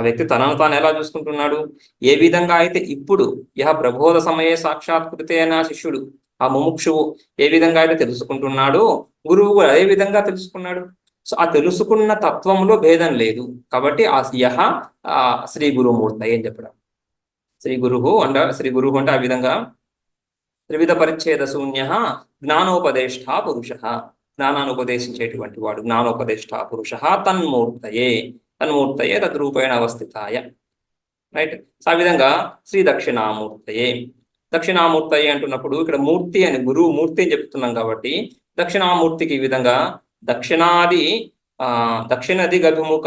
వ్యక్తి తనను తాను ఎలా చూసుకుంటున్నాడు? ఏ విధంగా అయితే ఇప్పుడు యహ ప్రబోధ సమయే సాక్షాత్కృతే అనే శిష్యుడు, ఆ ముముక్షువు ఏ విధంగా అయితే తెలుసుకుంటున్నాడో, గురువు అదే విధంగా తెలుసుకున్నాడు. సో ఆ తెలుసుకున్న తత్వంలో భేదం లేదు. కాబట్టి ఆ యహ శ్రీ గురుమూర్తి అని చెప్పడం. శ్రీ గురువు అంటే ఆ విధంగా త్రివిధ పరిచ్ఛేద శూన్య జ్ఞానోపదేష్టా పురుష, జ్ఞానాన్ని ఉపదేశించేటువంటి వాడు, జ్ఞానోపదేష్టా పురుష తన్మూర్తయే తద్రూపేణ అవస్థితాయ. రైట్. ఆ విధంగా శ్రీ దక్షిణామూర్తయే అంటున్నప్పుడు ఇక్కడ మూర్తి అని, గురువు మూర్తి అని చెప్తున్నాం కాబట్టి దక్షిణామూర్తికి ఈ విధంగా దక్షిణ దిగభిముఖ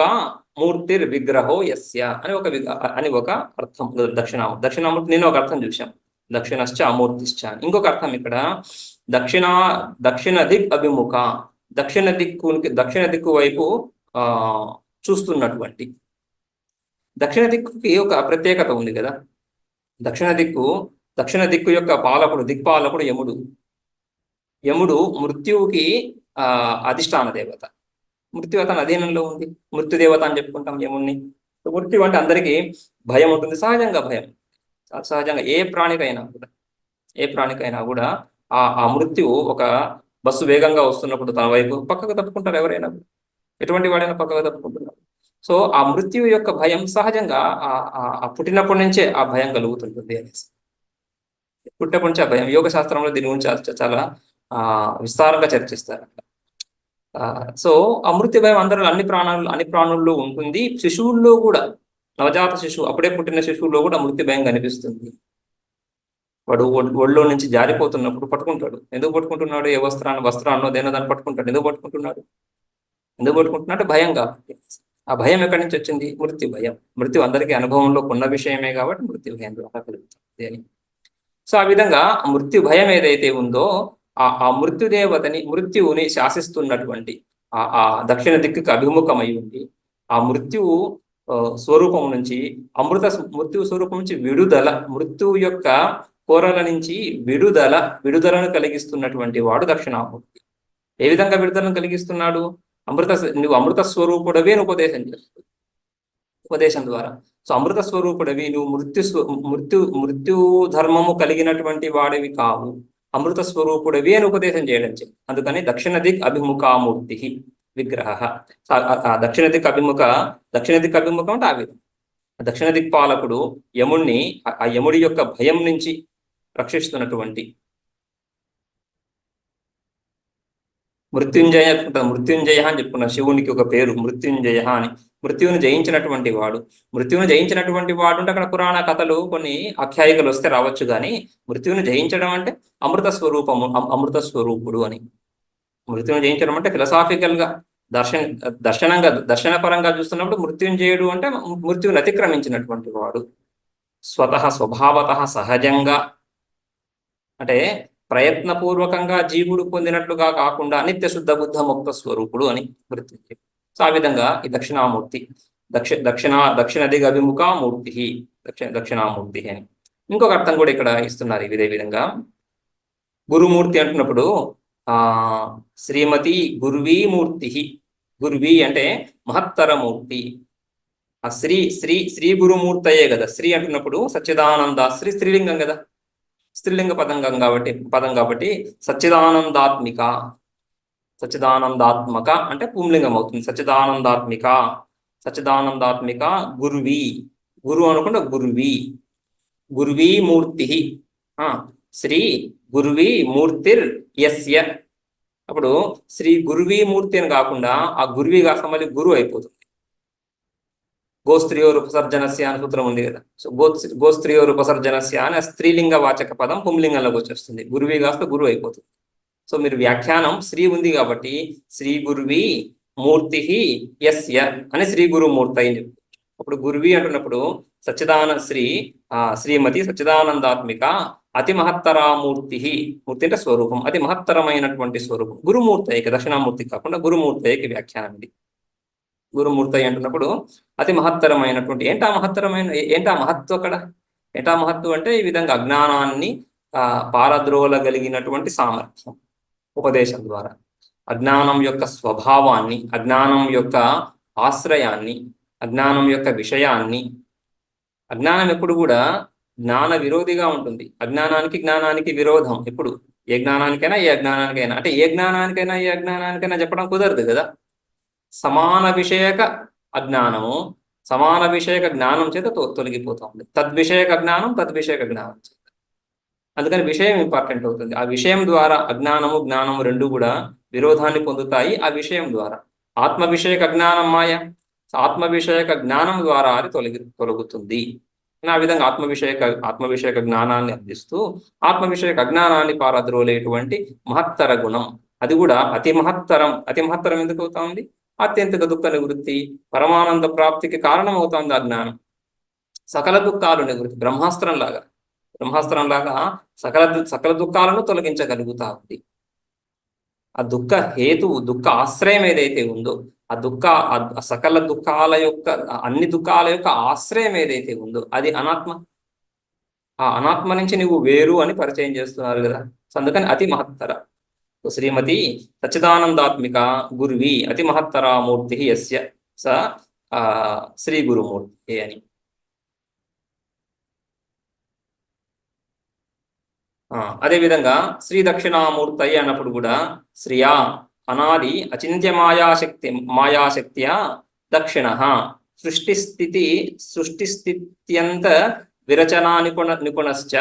మూర్తిర్ విగ్రహో యస్య అని ఒక అర్థం. దక్షిణామూర్తి నేను ఒక అర్థం చూశాం, దక్షిణశ్చ అమూర్తిశ్చ. ఇంకొక అర్థం ఇక్కడ దక్షిణ దిక్ అభిముఖ, దక్షిణ దిక్కు వైపు చూస్తున్నటువంటి. దక్షిణ దిక్కుకి ఒక ప్రత్యేకత ఉంది కదా. దక్షిణ దిక్కు యొక్క దిక్పాలకుడు యముడు మృత్యువుకి అధిష్టాన దేవత. మృత్యు అతని అధీనంలో ఉంది, మృత్యుదేవత అని చెప్పుకుంటాం యముణ్ణి. మృత్యు అంటే అందరికీ భయం ఉంటుంది, సహజంగా ఏ ప్రాణికైనా కూడా ఆ మృత్యువు, ఒక బస్సు వేగంగా వస్తున్నప్పుడు తన వైపు పక్కకు తప్పుకుంటారు ఎవరైనా, ఎటువంటి వాడైనా పక్కకు తప్పుకుంటున్నారు. సో ఆ మృత్యువు యొక్క భయం సహజంగా పుట్టినప్పటి నుంచే ఆ భయం కలుగుతుంటుంది అనేసి, పుట్టినప్పటి నుంచి ఆ భయం. యోగ శాస్త్రంలో దీని గురించి చాలా విస్తారంగా చర్చిస్తారు. సో ఆ మృత్యు భయం అందరూ అన్ని ప్రాణుల్లో ఉంటుంది. శిశువుల్లో కూడా, నవజాత శిశువు, అప్పుడే పుట్టిన శిశువులో కూడా మృత్యు భయం కనిపిస్తుంది. వాడు ఒళ్ళో నుంచి జారిపోతున్నప్పుడు పట్టుకుంటాడు. ఎందుకు పట్టుకుంటున్నాడు? ఏ వస్త్రాన్నో దేనో దాన్ని పట్టుకుంటాడు. ఎందుకు పట్టుకుంటున్నాడు? భయం కాబట్టి. ఆ భయం ఎక్కడి నుంచి వచ్చింది? మృత్యు భయం. మృత్యు అందరికీ అనుభవంలో ఉన్న విషయమే కాబట్టి మృత్యు భయం ద్వారా కలుగుతుంది అని. సో ఆ విధంగా మృత్యు భయం ఏదైతే ఉందో ఆ మృత్యువుని శాసిస్తున్నటువంటి ఆ దక్షిణ దిక్కుకి అభిముఖమై ఉండి ఆ మృత్యువు స్వరూపం నుంచి మృత్యు స్వరూపం నుంచి మృత్యువు యొక్క కోరల నుంచి విడుదలను కలిగిస్తున్నటువంటి వాడు దక్షిణామూర్తి. ఏ విధంగా విడుదలను కలిగిస్తున్నాడు? నువ్వు అమృత స్వరూపుడవే ఉపదేశం ద్వారా. సో అమృత స్వరూపుడవి, నువ్వు మృత్యు ధర్మము కలిగినటువంటి వాడివి కావు, అమృత స్వరూపుడవి అని ఉపదేశం చేయడం. అందుకని దక్షిణ దిక్ అభిముఖామూర్తి విగ్రహ. దక్షిణ దిక్ అభిముఖం అంటే ఆ విధంగా దక్షిణ దిక్పాలకుడు యముణ్ణి ఆ యముడి యొక్క భయం నుంచి రక్షిస్తున్నటువంటి మృత్యుంజయ అని చెప్పుకున్నాం. శివునికి ఒక పేరు మృత్యుంజయ అని. మృత్యువును జయించినటువంటి వాడు అంటే అక్కడ పురాణ కథలు కొన్ని ఆఖ్యాయికలు వస్తే రావచ్చు, కానీ మృత్యువును జయించడం అంటే అమృత స్వరూపుడు అని. మృత్యువును జయించడం అంటే ఫిలసాఫికల్ గా దర్శనపరంగా చూస్తున్నప్పుడు మృత్యుంజయుడు అంటే మృత్యువుని అతిక్రమించినటువంటి వాడు, స్వభావత సహజంగా, అంటే ప్రయత్నపూర్వకంగా జీవుడు పొందినట్లుగా కాకుండా నిత్య శుద్ధ బుద్ధ ముక్త స్వరూపుడు అని మృత్యుంజయుడు. సో ఆ విధంగా ఈ దక్షిణామూర్తి దక్షిణ దిగ అభిముఖామూర్తి దక్షిణామూర్తి అని. ఇంకొక అర్థం కూడా ఇక్కడ ఇస్తున్నారు. ఇదే విధంగా గురుమూర్తి అంటున్నప్పుడు శ్రీమతి గురువీమూర్తి. గురువి అంటే మహత్తరమూర్తి. ఆ శ్రీ గురుమూర్తయే కదా. శ్రీ అంటున్నప్పుడు సచ్చిదానంద, స్త్రీలింగం కదా, స్త్రీలింగ పదం కాబట్టి సచ్చిదానందాత్మక అంటే పుంలింగం అవుతుంది. సచ్చిదానందాత్మిక గురువి. గురు అనుకుంటే గురువి మూర్తి. శ్రీ గురువి మూర్తిర్ యస్య. అప్పుడు శ్రీ గురువి మూర్తి అని కాకుండా ఆ గురువి కాస్త మళ్ళీ గురువు అయిపోతుంది. గోస్త్రియోరుపసర్జనస్య అని సూత్రం ఉంది కదా. సో గోస్త్రియోరుపసర్జనస్య అనే స్త్రీలింగ వాచక పదం పుంలింగంలోకి వచ్చేస్తుంది. గురువి కాస్త గురువు అయిపోతుంది. సో మీరు వ్యాఖ్యానం శ్రీ ఉంది కాబట్టి శ్రీ గురువి మూర్తి యస్య అని శ్రీ గురుమూర్తి అని చెప్తారు. అప్పుడు గురువి అంటున్నప్పుడు శ్రీమతి సచ్చిదానందాత్మిక అతి మహత్తరామూర్తి. మూర్తి అంటే స్వరూపం, అతి మహత్తరమైనటువంటి స్వరూపం. గురుమూర్తయికి, దక్షిణామూర్తి కాకుండా గురుమూర్తయికి వ్యాఖ్యానం ఇది. గురుమూర్తి అంటున్నప్పుడు అతి మహత్తరమైనటువంటి. ఏంటా మహత్తు అక్కడ? ఏంటా మహత్తు అంటే ఈ విధంగా అజ్ఞానాన్ని పారద్రోలగలిగినటువంటి సామర్థ్యం ఉపదేశం ద్వారా. అజ్ఞానం యొక్క స్వభావాన్ని, అజ్ఞానం యొక్క ఆశ్రయాన్ని, అజ్ఞానం యొక్క విషయాన్ని. అజ్ఞానం ఎప్పుడు కూడా జ్ఞాన విరోధిగా ఉంటుంది. జ్ఞానానికి విరోధం ఎప్పుడు. ఏ జ్ఞానానికైనా అంటే ఏ జ్ఞానానికైనా చెప్పడం కుదరదు కదా. సమాన విషయక జ్ఞానం చేత తొలగిపోతూ ఉంది. తద్విషయక జ్ఞానం చేత. అందుకని విషయం ఇంపార్టెంట్ అవుతుంది. ఆ విషయం ద్వారా అజ్ఞానము జ్ఞానము రెండు కూడా విరోధాన్ని పొందుతాయి. ఆ విషయం ద్వారా ఆత్మ విషయక జ్ఞానం మాయ. ఆత్మ విషయక జ్ఞానం ద్వారా అది తొలగుతుంది. ఆ విధంగా ఆత్మ విషయక జ్ఞానాన్ని అందిస్తూ ఆత్మ విషయక అజ్ఞానాన్ని పారద్రోలేటువంటి మహత్తర గుణం. అది కూడా అతి మహత్తరం ఎందుకు అవుతా ఉంది? అత్యంత దుఃఖ నివృత్తి, పరమానంద ప్రాప్తికి కారణం అవుతుంది ఆ జ్ఞానం. సకల దుఃఖాలు నివృత్తి, బ్రహ్మాస్త్రం లాగా సకల దుఃఖాలను తొలగించగలుగుతా ఉంది. ఆ దుఃఖ ఆశ్రయం ఏదైతే ఉందో, సకల దుఃఖాల యొక్క, అన్ని దుఃఖాల యొక్క ఆశ్రయం ఏదైతే ఉందో అది అనాత్మ. ఆ అనాత్మ నుంచి నువ్వు వేరు అని పరిచయం చేస్తున్నారు కదా. సో అందుకని అతి మహత్తర. శ్రీమతి సచ్చిదానందాత్మిక గురువి అతి మహత్తరామూర్తి యస్య స శ్రీ గురుమూర్తి అని. అదేవిధంగా శ్రీ దక్షిణామూర్తి అన్నప్పుడు కూడా శ్రియా అనాది అచింత్య మాయాశక్త్యా దక్షిణ సృష్టిస్థిత్యంత విరచనా నిపుణశ్చ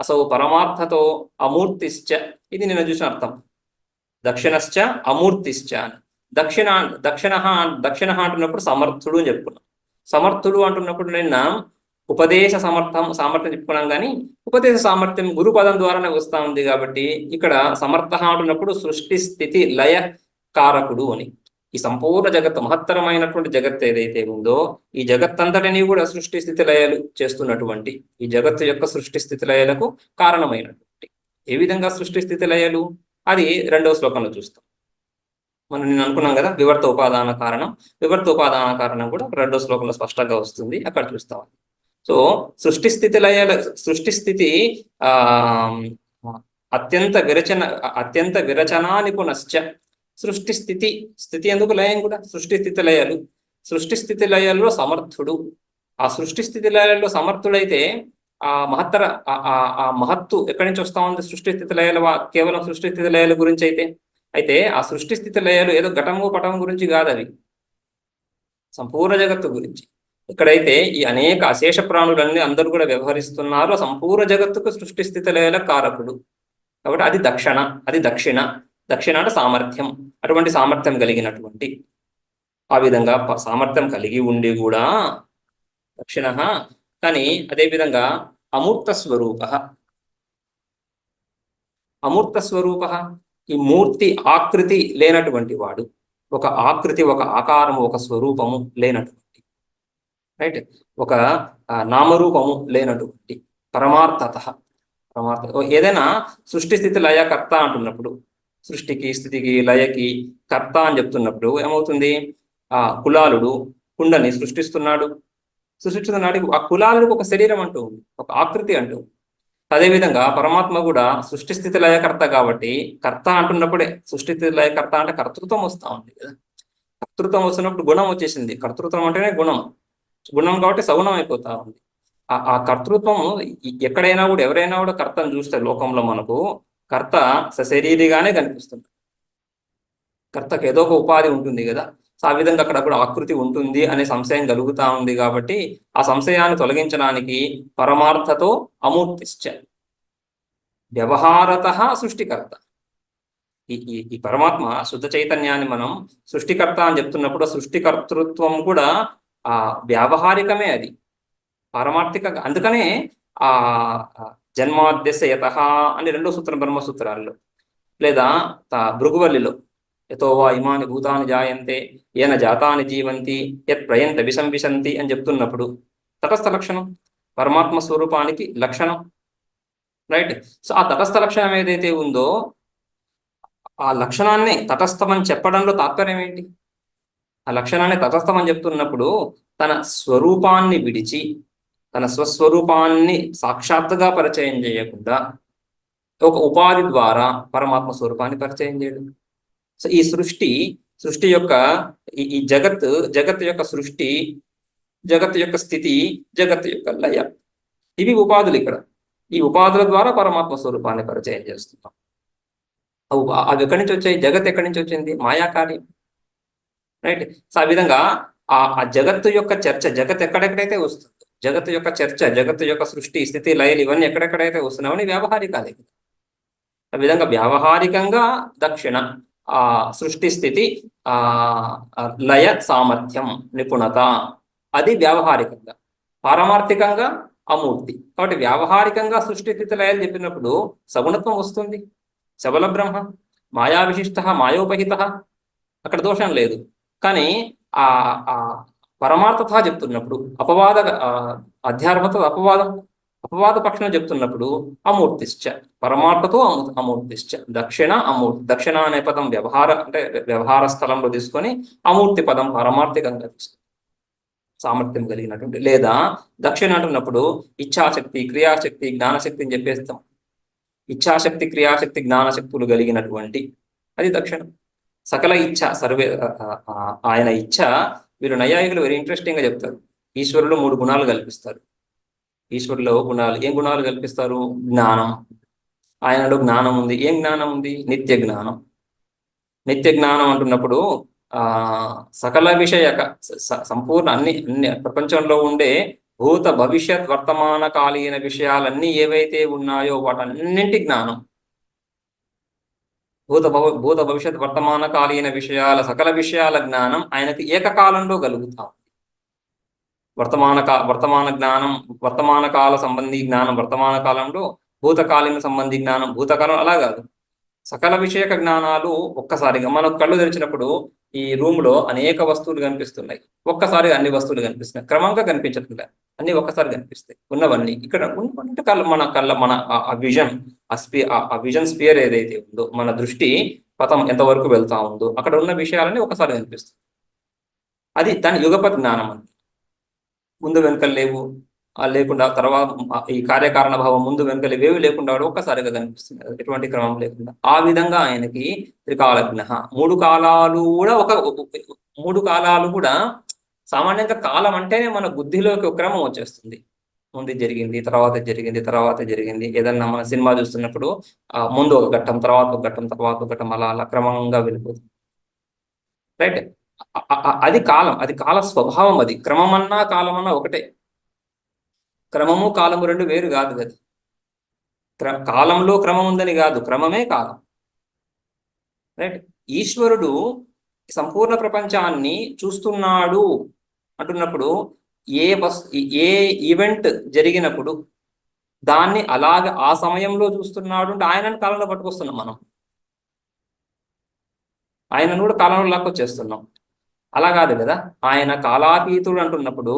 అసౌ పరమార్థతో అమూర్తిశ్చ. ఇది నేను చూసిన అర్థం. దక్షిణశ్చ అమూర్తిశ్చ. దక్షిణ అంటున్నప్పుడు సమర్థుడు అని చెప్పుకున్నాం. సమర్థుడు అంటున్నప్పుడు నిన్న ఉపదేశ సామర్థ్యం చెప్పుకున్నాం కానీ ఉపదేశ సామర్థ్యం గురు పదం ద్వారానే వస్తూ ఉంది కాబట్టి ఇక్కడ సమర్థ అంటున్నప్పుడు సృష్టి స్థితి లయ కారకుడు అని. ఈ సంపూర్ణ జగత్తు మహత్తరమైనటువంటి జగత్తు ఏదైతే ఉందో ఈ జగత్తంతటినీ కూడా సృష్టి స్థితి లయలు చేస్తున్నటువంటి ఈ జగత్తు యొక్క సృష్టి స్థితి లయలకు కారణమైనటువంటి ఏ విధంగా సృష్టి స్థితి లయలు అది 2వ శ్లోకంలో చూస్తాం. మనం నేను అనుకున్నాం కదా వివర్త ఉపాదాన కారణం. వివర్త ఉపాదాన కారణం కూడా 2వ శ్లోకంలో స్పష్టంగా వస్తుంది, అక్కడ చూస్తాం. సో సృష్టి స్థితి ఆ అత్యంత విరచనా నిపుణశ్చ. సృష్టి స్థితి ఎందుకు లయం కూడా సృష్టి స్థితి లయలు. సృష్టి స్థితి లయల్లో సమర్థుడు. ఆ సృష్టి స్థితి లయల్లో సమర్థుడైతే ఆ మహత్తర ఆ మహత్తు ఎక్కడి నుంచి వస్తా ఉంది? సృష్టి స్థితి లయల కేవలం సృష్టి స్థితి లయల గురించి అయితే ఆ సృష్టి స్థితి లయలు ఏదో ఘటము పటము గురించి కాదు, అవి సంపూర్ణ జగత్తు గురించి. ఎక్కడైతే ఈ అనేక అశేష ప్రాణులన్నీ అందరూ కూడా వ్యవహరిస్తున్నారో సంపూర్ణ జగత్తుకు సృష్టి స్థితి లయల కారకుడు కాబట్టి అది దక్షిణ అంటే సామర్థ్యం. అటువంటి సామర్థ్యం కలిగినటువంటి ఆ విధంగా సామర్థ్యం కలిగి ఉండి కూడా దక్షిణ. కానీ అదేవిధంగా అమూర్త స్వరూప ఈ మూర్తి ఆకృతి లేనటువంటి వాడు. ఒక ఆకృతి, ఒక ఆకారము, ఒక స్వరూపము లేనటువంటి, రైట్, ఒక నామరూపము లేనటువంటి పరమార్థత. ఏదైనా సృష్టి స్థితి లయ కర్త అంటున్నప్పుడు సృష్టికి స్థితికి లయకి కర్త అని చెప్తున్నప్పుడు ఏమవుతుంది? ఆ కులాలుడు కుండని సృష్టిస్తున్నాడు. ఆ కులాలుడికి ఒక శరీరం అంటూ ఉంది, ఒక ఆకృతి అంటూ. అదేవిధంగా పరమాత్మ కూడా సృష్టి స్థితి లయకర్త కాబట్టి కర్త అంటున్నప్పుడే సృష్టి స్థితి లయకర్త అంటే కర్తృత్వం వస్తూ ఉంది కదా. కర్తృత్వం వస్తున్నప్పుడు గుణం వచ్చేసింది. కర్తృత్వం అంటేనే గుణం కాబట్టి సగుణం అయిపోతా ఉంది. ఆ కర్తృత్వం ఎక్కడైనా కూడా ఎవరైనా కూడా కర్తను చూస్తే లోకంలో మనకు కర్త సశరీరిగానే కనిపిస్తుంది. కర్తకు ఏదో ఒక ఉపాధి ఉంటుంది కదా. సో ఆ విధంగా అక్కడ కూడా ఆకృతి ఉంటుంది అనే సంశయం కలుగుతా ఉంది కాబట్టి ఆ సంశయాన్ని తొలగించడానికి పరమార్థతో అమూర్తిశ్చ వ్యవహారత సృష్టికర్త. ఈ పరమాత్మ శుద్ధ చైతన్యాన్ని మనం సృష్టికర్త అని చెప్తున్నప్పుడు సృష్టికర్తృత్వం కూడా ఆ వ్యావహారికమే, అది పారమార్థికంగా. అందుకనే ఆ జన్మాద్యస్య యతః అని 2వ సూత్రం బ్రహ్మసూత్రాల్లో, లేదా భృగువల్లిలో యతో వా ఇమాని భూతాని జాయంతే ఏన జాతాని జీవంతి యత్ ప్రయంత విసంవిశంతి అని చెప్తున్నప్పుడు తటస్థ లక్షణం పరమాత్మ స్వరూపానికి లక్షణం, రైట్. సో ఆ తటస్థ లక్షణం ఏదైతే ఉందో ఆ లక్షణాన్ని తటస్థమని చెప్పడంలో తాత్పర్యం ఏంటి? ఆ లక్షణాన్ని తటస్థమని చెప్తున్నప్పుడు తన స్వరూపాన్ని విడిచి తన స్వస్వరూపాన్ని సాక్షాత్తుగా పరిచయం చేయకుండా ఒక ఉపాధి ద్వారా పరమాత్మ స్వరూపాన్ని పరిచయం చేయడం. సో ఈ సృష్టి యొక్క ఈ జగత్తు యొక్క సృష్టి, జగత్తు యొక్క స్థితి, జగత్తు యొక్క లయ, ఇవి ఉపాధులు. ఇక్కడ ఈ ఉపాధుల ద్వారా పరమాత్మ స్వరూపాన్ని పరిచయం చేస్తున్నాం. అవి ఎక్కడి నుంచి వచ్చాయి? జగత్ ఎక్కడి నుంచి వచ్చింది? మాయాకార్యం, రైట్. సో ఆ విధంగా ఆ జగత్తు యొక్క చర్చ, జగత్ ఎక్కడెక్కడైతే వస్తుందో జగత్తు యొక్క చర్చ, జగత్తు యొక్క సృష్టి స్థితి లయలు ఇవన్నీ ఎక్కడెక్కడైతే వస్తున్నామని వ్యావహారికాలే. ఆ విధంగా వ్యావహారికంగా దక్షిణ ఆ సృష్టి స్థితి లయ సామర్థ్యం నిపుణత, అది వ్యావహారికంగా. పారమార్థికంగా అమూర్తి. కాబట్టి వ్యావహారికంగా సృష్టి స్థితి లయాలు చెప్పినప్పుడు సగుణత్వం వస్తుంది. సబల బ్రహ్మ మాయా విశిష్ట మాయోపహిత, అక్కడ దోషం లేదు. కానీ ఆ పరమార్థత చెప్తున్నప్పుడు అధ్యాత్మత అపవాద పక్షం చెప్తున్నప్పుడు అమూర్తిశ్చ పరమార్థతో అమూర్తిశ్చ దక్షిణ అమూర్తి. దక్షిణ అనే పదం వ్యవహార స్థలంలో తీసుకొని అమూర్తి పదం పారమార్థికంగా తీసుకొని సామర్థ్యం కలిగినటువంటి, లేదా దక్షిణ అంటున్నప్పుడు ఇచ్ఛాశక్తి, క్రియాశక్తి, జ్ఞానశక్తి అని చెప్పేస్తాం. ఇచ్ఛాశక్తి, క్రియాశక్తి, జ్ఞానశక్తులు కలిగినటువంటి అది దక్షిణ. సకల ఇచ్ఛ ఆయన ఇచ్ఛ. వీరు నైయాయికులు వెరీ ఇంట్రెస్టింగ్ గా చెప్తారు. ఈశ్వరులో 3 గుణాలు కల్పిస్తారు. ఈశ్వరులో గుణాలు, ఏం గుణాలు కల్పిస్తారు? జ్ఞానం. ఆయనలో జ్ఞానం ఉంది. ఏం జ్ఞానం ఉంది? నిత్య జ్ఞానం. నిత్య జ్ఞానం అంటున్నప్పుడు సకల విషయక సంపూర్ణ అన్ని ప్రపంచంలో ఉండే భూత భవిష్యత్ వర్తమాన కాలీన విషయాలన్నీ ఏవైతే ఉన్నాయో వాటన్నింటి జ్ఞానం. భూత భవిష్యత్ వర్తమాన కాలీన విషయాల సకల విషయాల జ్ఞానం ఆయనకి ఏకకాలంలో కలుగుతాం. వర్తమాన జ్ఞానం, వర్తమాన కాల సంబంధీ జ్ఞానం వర్తమాన కాలంలో, భూతకాలీన సంబంధీ జ్ఞానం భూతకాలం, అలా కాదు. సకల విషయక జ్ఞానాలు ఒక్కసారిగా మనకు కళ్ళు తెరిచినప్పుడు ఈ రూమ్ లో అనేక వస్తువులు కనిపిస్తున్నాయి. ఒక్కసారిగా అన్ని వస్తువులు కనిపిస్తున్నాయి, క్రమంగా కనిపించట్లేదు, అన్ని ఒక్కసారి కనిపిస్తాయి. ఉన్నవన్నీ ఇక్కడ ఉన్నటువంటి మన ఆ విజన్, ఆ విజన్ స్పియర్ ఏదైతే ఉందో, మన దృష్టి పథం ఎంతవరకు వెళ్తా ఉందో అక్కడ ఉన్న విషయాలన్నీ ఒకసారి కనిపిస్తాయి. అది దాని యుగపత్ జ్ఞానం అని. ముందు వెనుకలు లేవు, లేకుండా తర్వాత ఈ కార్యకారణ భావం ముందు వెనుకలు ఇవేవి లేకుండా ఒక్కసారిగా కనిపిస్తుంది, ఎటువంటి క్రమం లేకుండా. ఆ విధంగా ఆయనకి త్రికాలజ్ఞ, మూడు కాలాలు కూడా సామాన్యంగా కాలం అంటేనే మన బుద్ధిలోకి ఒక క్రమం వచ్చేస్తుంది. ముందు జరిగింది, తర్వాత జరిగింది, తర్వాత జరిగింది. ఏదన్నా మన సినిమా చూస్తున్నప్పుడు ముందు ఒక ఘట్టం, తర్వాత ఒక ఘట్టం, తర్వాత ఒక ఘట్టం, అలా అలా క్రమంగా వెళ్ళిపోతుంది. రైట్. అది కాలం, అది కాల స్వభావం. అది క్రమమన్నా కాలమన్నా ఒకటే. క్రమము కాలము రెండు వేరు కాదు కదా. కాలంలో క్రమం ఉందని కాదు, క్రమమే కాలం. రైట్. ఈశ్వరుడు సంపూర్ణ ప్రపంచాన్ని చూస్తున్నాడు అంటున్నప్పుడు ఏ ఈవెంట్ జరిగినప్పుడు దాన్ని అలాగే ఆ సమయంలో చూస్తున్నాడు అంటే ఆయనను కాలంలో పట్టుకొస్తున్నాం మనం, ఆయనను కూడా కాలంలో లాక్కొచ్చేస్తున్నాం. అలా కాదు కదా. ఆయన కాలాతీతుడు అంటున్నప్పుడు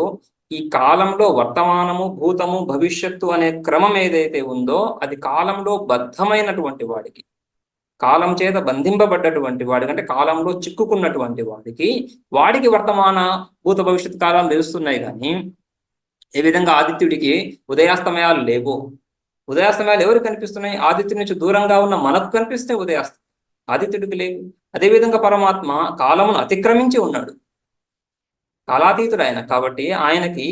ఈ కాలంలో వర్తమానము, భూతము, భవిష్యత్తు అనే క్రమం ఏదైతే ఉందో అది కాలంలో బద్ధమైనటువంటి వాడికి, కాలం చేత బంధింపబడ్డటువంటి వాడికి, అంటే కాలంలో చిక్కుకున్నటువంటి వాడికి వర్తమాన, భూత, భవిష్యత్ కాలాలు తెలుస్తున్నాయి. కానీ ఏ విధంగా ఆదిత్యుడికి ఉదయాస్తమయాలు లేవు. ఉదయాస్తమయాలు ఎవరికి కనిపిస్తున్నాయి? ఆదిత్యుడి నుంచి దూరంగా ఉన్న మనకు కనిపిస్తే ఉదయాస్తం, ఆదిత్యుడికి లేవు. అదేవిధంగా పరమాత్మ కాలమును అతిక్రమించి ఉన్నాడు, కాలాతీతుడు ఆయన. కాబట్టి ఆయనకి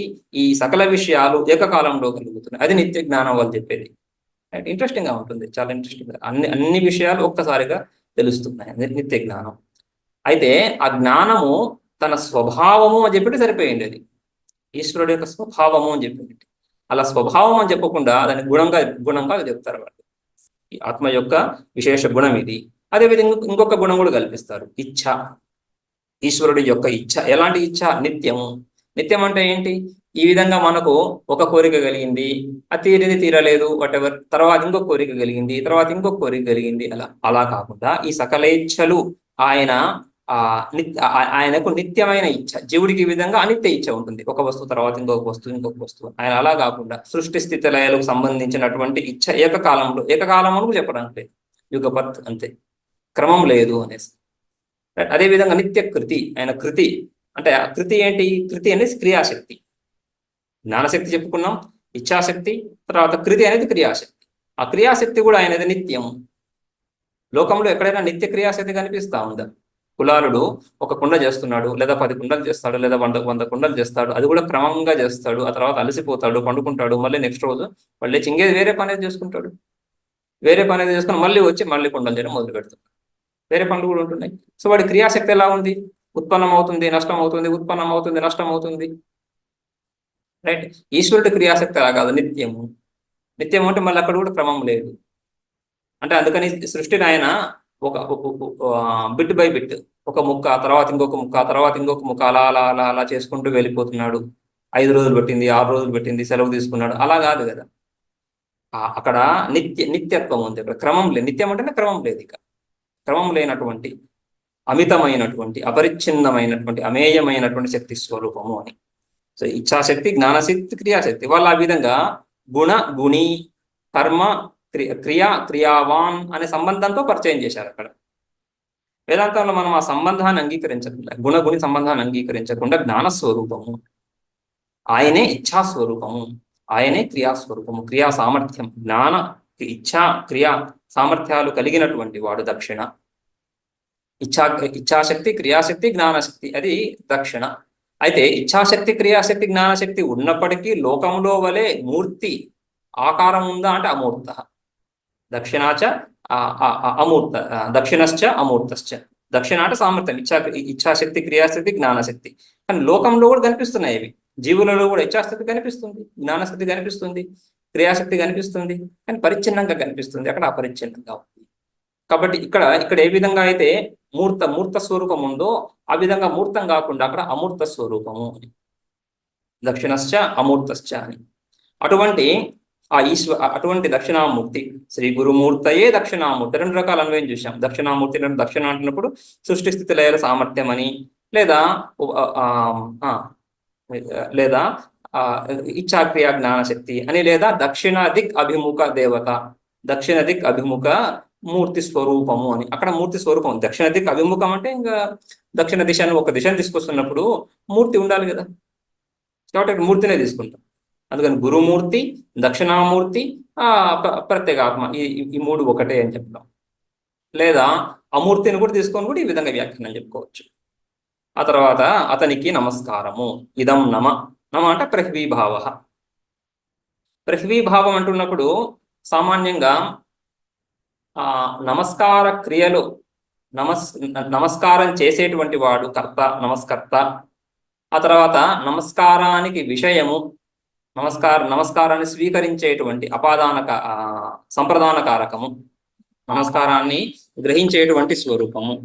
ఈ సకల విషయాలు ఏకకాలంలో కలుగుతున్నాయి. అది నిత్య జ్ఞానం వాళ్ళు చెప్పేది. ఇంట్రెస్టింగ్ గా ఉంటుంది, చాలా ఇంట్రెస్టింగ్ గా. అన్ని విషయాలు ఒక్కసారిగా తెలుస్తున్నాయి, నిత్య జ్ఞానం. అయితే ఆ జ్ఞానము తన స్వభావము అని చెప్పి సరిపోయింది. అది ఈశ్వరుడు యొక్క స్వభావము అని చెప్పింది. అలా స్వభావం అని చెప్పకుండా దాన్ని గుణంగా చెప్తారు వాళ్ళు. ఈ ఆత్మ యొక్క విశేష గుణం ఇది. అదేవిధంగా ఇంకొక గుణం కూడా కల్పిస్తారు, ఇచ్ఛ. ఈశ్వరుడి యొక్క ఇచ్ఛ ఎలాంటి ఇచ్ఛ? నిత్యము. నిత్యం అంటే ఏంటి? ఈ విధంగా మనకు ఒక కోరిక కలిగింది, అది తీరింది, తీరలేదు, వాటెవర్, తర్వాత ఇంకొక కోరిక కలిగింది, తర్వాత ఇంకొక కోరిక కలిగింది, అలా కాకుండా ఈ సకలేచ్ఛలు ఆయనకు నిత్యమైన ఇచ్ఛ. జీవుడికి ఈ విధంగా అనిత్య ఇచ్ఛ ఉంటుంది, ఒక వస్తువు తర్వాత ఇంకొక వస్తువు. ఆయన అలా కాకుండా సృష్టి స్థితి లయాలకు సంబంధించినటువంటి ఇచ్ఛ ఏకకాలంలో చెప్పడానికి లేదు, యుగపత్ అంతే, క్రమం లేదు అనేసి. అదేవిధంగా నిత్య కృతి, ఆయన కృతి అంటే ఆ కృతి ఏంటి? కృతి అనేది క్రియాశక్తి. జ్ఞానశక్తి చెప్పుకున్నాం, ఇచ్ఛాశక్తి, తర్వాత కృతి అనేది క్రియాశక్తి. ఆ క్రియాశక్తి కూడా ఆయనది నిత్యము. లోకంలో ఎక్కడైనా నిత్య క్రియాశక్తి కనిపిస్తా ఉందా? కులాలుడు ఒక కుండ చేస్తున్నాడు, లేదా 10 కుండలు చేస్తాడు, లేదా 100 కుండలు చేస్తాడు. అది కూడా క్రమంగా చేస్తాడు. ఆ తర్వాత అలసిపోతాడు, పండుకుంటాడు, మళ్ళీ నెక్స్ట్ రోజు మళ్ళీ చింగేది వేరే పని చేసుకుంటాడు. వేరే పని చేసుకుని మళ్ళీ వచ్చి మళ్ళీ కుండలు చేయడం మొదలు పెడతాడు. వేరే పనులు కూడా ఉంటున్నాయి. సో వాడి క్రియాశక్తి ఎలా ఉంది? ఉత్పన్నం అవుతుంది, నష్టం అవుతుంది, ఉత్పన్నం అవుతుంది, నష్టం అవుతుంది. రైట్. ఈశ్వరుడి క్రియాశక్తి అలా కాదు, నిత్యము. నిత్యం అంటే మళ్ళీ అక్కడ కూడా క్రమం లేదు. అంటే అందుకని సృష్టిని ఆయన ఒక బిట్ బై బిట్, ఒక ముక్క తర్వాత ఇంకొక ముక్క, తర్వాత ఇంకొక ముక్క, అలా అలా అలా అలా చేసుకుంటూ వెళ్ళిపోతున్నాడు. 5 రోజులు పెట్టింది, 6 రోజులు పెట్టింది, సెలవు తీసుకున్నాడు, అలా కాదు కదా. అక్కడ నిత్యత్వం ఉంది, అక్కడ క్రమం లేదు. నిత్యం అంటేనే క్రమం లేదు. ఇక క్రమం లేనటువంటి, అమితమైనటువంటి, అపరిచ్ఛిన్నమైనటువంటి, అమేయమైనటువంటి శక్తి స్వరూపము అని. సో ఇచ్ఛాశక్తి, జ్ఞానశక్తి, క్రియాశక్తి. వాళ్ళు ఆ విధంగా గుణి, కర్మ, క్రియావాన్ అనే సంబంధంతో పరిచయం చేశారు అక్కడ. వేదాంతంలో మనం ఆ సంబంధాన్ని అంగీకరించకుండా, గుణి సంబంధాన్ని అంగీకరించకుండా జ్ఞానస్వరూపము, ఆయనే ఇచ్ఛాస్వరూపము, ఆయనే క్రియాస్వరూపము, క్రియా సామర్థ్యం, జ్ఞాన, ఇచ్ఛా, క్రియా సామర్థ్యాలు కలిగినటువంటి వాడు దక్షిణ. ఇచ్ఛాశక్తి, క్రియాశక్తి, జ్ఞానశక్తి, అది దక్షిణ. అయితే ఇచ్ఛాశక్తి, క్రియాశక్తి, జ్ఞానశక్తి ఉన్నప్పటికీ లోకంలో వలె మూర్తి ఆకారం ఉందా అంటే అమూర్త. దక్షిణాచ అమూర్త, దక్షిణశ్చ అమూర్తశ్చ. దక్షిణ అంటే సామర్థ్యం, ఇచ్ఛాశక్తి, క్రియాశక్తి, జ్ఞానశక్తి. కానీ లోకంలో కూడా కనిపిస్తున్నాయి ఇవి. జీవులలో కూడా ఇచ్ఛాశక్తి కనిపిస్తుంది, జ్ఞానశక్తి కనిపిస్తుంది, క్రియాశక్తి కనిపిస్తుంది, కానీ పరిచ్ఛిన్నంగా కనిపిస్తుంది, అక్కడ అపరిచ్ఛిన్నంగా ఉంది. కాబట్టి ఇక్కడ ఏ విధంగా అయితే మూర్త స్వరూపం ఉందో ఆ విధంగా మూర్తం కాకుండా అక్కడ అమూర్త స్వరూపము అని. దక్షిణశ్చ అమూర్తశ్చ అని. అటువంటి దక్షిణామూర్తి శ్రీ గురుమూర్తయే దక్షిణామూర్తి. రెండు రకాల అన్వయం చూసాం. దక్షిణామూర్తి అంటే దక్షిణ అంటున్నప్పుడు సృష్టి స్థితి లయల సామర్థ్యం అని, లేదా లేదా ఇచ్ఛాక్రియ జ్ఞానశక్తి అని, లేదా దక్షిణ దిక్ అభిముఖ దేవత, దక్షిణ దిక్ అభిముఖ మూర్తి స్వరూపము అని. అక్కడ మూర్తి స్వరూపం దక్షిణ దిక్ అభిముఖం అంటే ఇంకా దక్షిణ దిశను ఒక దిశను తీసుకొస్తున్నప్పుడు మూర్తి ఉండాలి కదా, కాబట్టి మూర్తినే తీసుకుంటాం. అందుకని గురుమూర్తి, దక్షిణామూర్తి, ప్రత్యేగాత్మ, ఈ మూడు ఒకటే అని చెప్తాం. లేదా అమూర్తిని కూడా తీసుకొని కూడా ఈ విధంగా వ్యాఖ్యానం చెప్పుకోవచ్చు. ఆ తర్వాత అతనికి నమస్కారము. ఇదం నమ. నమ అంటే పృథ్వీభావ. పృథ్వీభావం అంటున్నప్పుడు సామాన్యంగా నమస్కార క్రియలు నమస్కారం చేసేటువంటి వాడు కర్త, నమస్కర్త. ఆ తర్వాత నమస్కారానికి విషయము, నమస్కారాన్ని స్వీకరించేటువంటి సంప్రదాన కారకము, నమస్కారాన్ని గ్రహించేటువంటి స్వరూపము.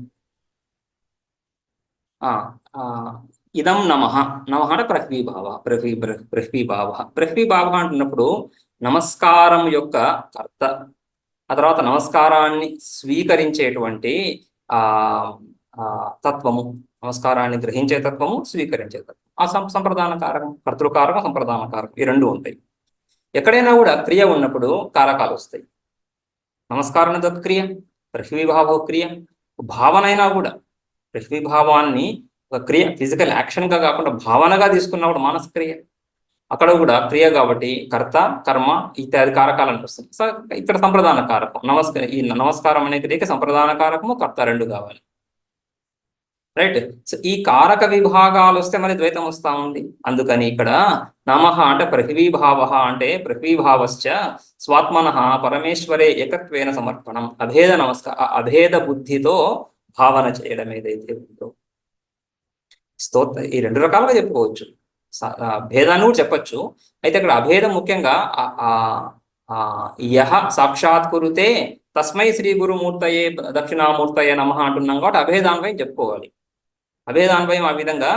ఇదం నమ. నమ అంటే పృథ్వీభావ. పృథ్వీభావ అంటున్నప్పుడు నమస్కారం యొక్క కర్త, ఆ తర్వాత నమస్కారాన్ని స్వీకరించేటువంటి తత్వము, నమస్కారాన్ని గ్రహించే తత్వము, స్వీకరించే తత్వం. ఆ సంప్రదాన కారకం, కర్తృకారకం, సంప్రదాన కారకం, ఈ రెండు ఉంటాయి. ఎక్కడైనా కూడా క్రియ ఉన్నప్పుడు కారకాలు వస్తాయి. నమస్కారం ఒక క్రియ, పృథ్వీభావ క్రియ. భావనైనా కూడా పృథ్వీభావాన్ని ఒక క్రియ, ఫిజికల్ యాక్షన్గా కాకుండా భావనగా తీసుకున్నప్పుడు మానస క్రియ. అక్కడ కూడా క్రియ కాబట్టి కర్త, కర్మ ఇత్యాది కారకాలను వస్తుంది. సో ఇక్కడ సంప్రదాన కారకం ఈ నమస్కారం అనే క్రియకి సంప్రదాన కారకము, కర్త రెండు కావాలి. రైట్. సో ఈ కారక విభాగాలు వస్తే మరి ద్వైతం వస్తూ ఉంది. అందుకని ఇక్కడ నమః అంటే పృథ్వీభావ అంటే పృథ్వీభావశ్చ స్వాత్మన పరమేశ్వరే ఏకత్వేన సమర్పణం. అభేద బుద్ధితో భావన చేయడం ఏదైతే ఉందో ఈ రెండు రకాలుగా చెప్పుకోవచ్చు. భేదాన్ని కూడా చెప్పచ్చు. అయితే ఇక్కడ అభేదం ముఖ్యంగా యహ సాక్షాత్కృతే తస్మై శ్రీ గురుమూర్తయే దక్షిణామూర్తయే నమః అంటున్నాం కాబట్టి అభేదాన్వయం చెప్పుకోవాలి. అభేదాన్వయం ఆ విధంగా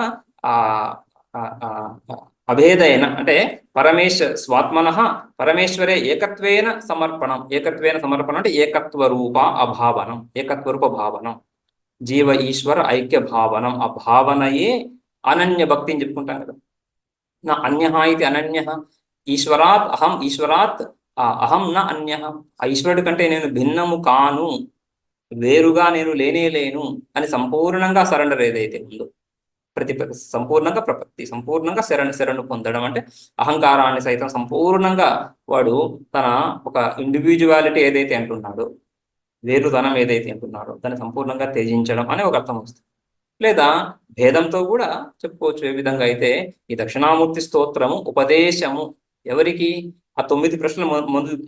అభేదైన అంటే స్వాత్మన పరమేశ్వరే ఏకత్వేన సమర్పణం. ఏకత్వేన సమర్పణం అంటే ఏకత్వ రూప అభావనం, ఏకత్వరూప భావనం, జీవ ఈశ్వర ఐక్య భావనం. ఆ భావనయే అనన్య భక్తి అని చెప్పుకుంటాం కదా. నా అన్య ఇది అనన్య. ఈశ్వరాత్ అహం నా అన్య. ఆ ఈశ్వరుడి కంటే నేను భిన్నము కాను, వేరుగా నేను లేను అని సంపూర్ణంగా సరెండర్ ఏదైతే ఉందో, సంపూర్ణంగా ప్రపత్తి, సంపూర్ణంగా శరణు పొందడం అంటే అహంకారాన్ని సైతం సంపూర్ణంగా వాడు తన ఒక ఇండివిజువాలిటీ ఏదైతే అంటున్నాడో, వేరుతనం ఏదైతే అంటున్నాడో దాన్ని సంపూర్ణంగా త్యజించడం అనే ఒక అర్థం వస్తుంది. లేదా భేదంతో కూడా చెప్పుకోవచ్చు. ఏ విధంగా అయితే ఈ దక్షిణామూర్తి స్తోత్రము ఉపదేశము ఎవరికి? ఆ 9 ప్రశ్నలు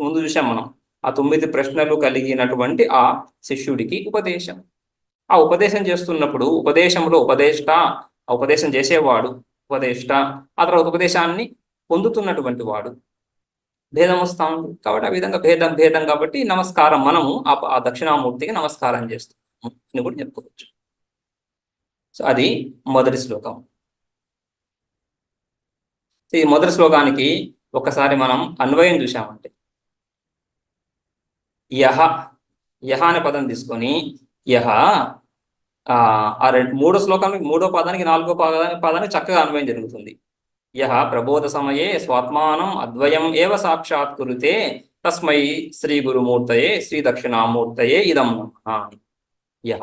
ముందు చూసాం మనం. ఆ 9 ప్రశ్నలు కలిగినటువంటి ఆ శిష్యుడికి ఉపదేశం. ఆ ఉపదేశం చేస్తున్నప్పుడు ఉపదేశంలో ఆ ఉపదేశం చేసేవాడు ఉపదేష్ట, ఆ తర్వాత ఉపదేశాన్ని పొందుతున్నటువంటి వాడు, భేదం వస్తా ఉంది. కాబట్టి ఆ విధంగా భేదం కాబట్టి నమస్కారం, మనము ఆ దక్షిణామూర్తికి నమస్కారం చేస్తాము అని కూడా చెప్పుకోవచ్చు. సో అది మొదటి శ్లోకం. ఈ మొదటి శ్లోకానికి ఒకసారి మనం అన్వయం చూసామంటే యహ అనే పదం తీసుకొని మూడో శ్లోకానికి, మూడో పదానికి, నాలుగో పదానికి చక్కగా అన్వయం జరుగుతుంది. యహ ప్రబోధ సమయే స్వాత్మానం అద్వయం ఏవ సాక్షాత్కృతే తస్మై శ్రీ గురుమూర్తయే శ్రీ దక్షిణామూర్తయే ఇదం నమః. యహ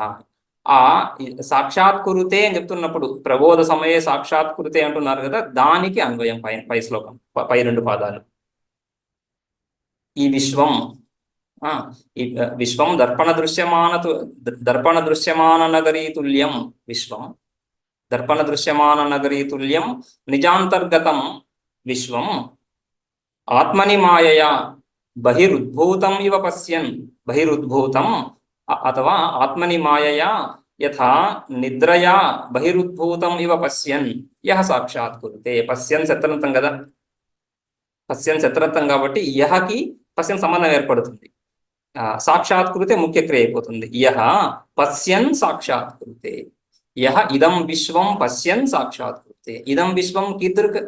సాక్షాత్కృతే అని చెప్తున్నప్పుడు ప్రబోధ సమయే సాక్షాత్కృతే అంటున్నారు కదా, దానికి అన్వయం పై శ్లోకం, పై 2 పాదాలు. ఈ విశ్వం దర్పణ దృశ్యమాన నగరీ తుల్యం, విశ్వం దర్పణ దృశ్యమాన నగరీ తుల్యం నిజాంతర్గతం విశ్వం ఆత్మని మాయయా బహిరుద్భూతం ఇవ పశ్యన్. బహిరుద్భూతం అథవా ఆత్మని మాయయా యథా నిద్రయా బహిరుద్భూతం ఇవ పశ్యన్ యహ సాక్షాత్కృతే. పశ్యన్ శత్రంతం కదా, పశ్యన్ శత్రంతం కాబట్టి యహకి పశ్యన్ సంబంధం ఏర్పడుతుంది. సాక్షాత్కృతే ముఖ్య క్రియ అయిపోతుంది. యహ పశ్యన్ సాక్షాత్కృతే, యహ ఇదం విశ్వం పశ్యన్ సాక్షాత్కృతే. ఇదం విశ్వం కీదృక్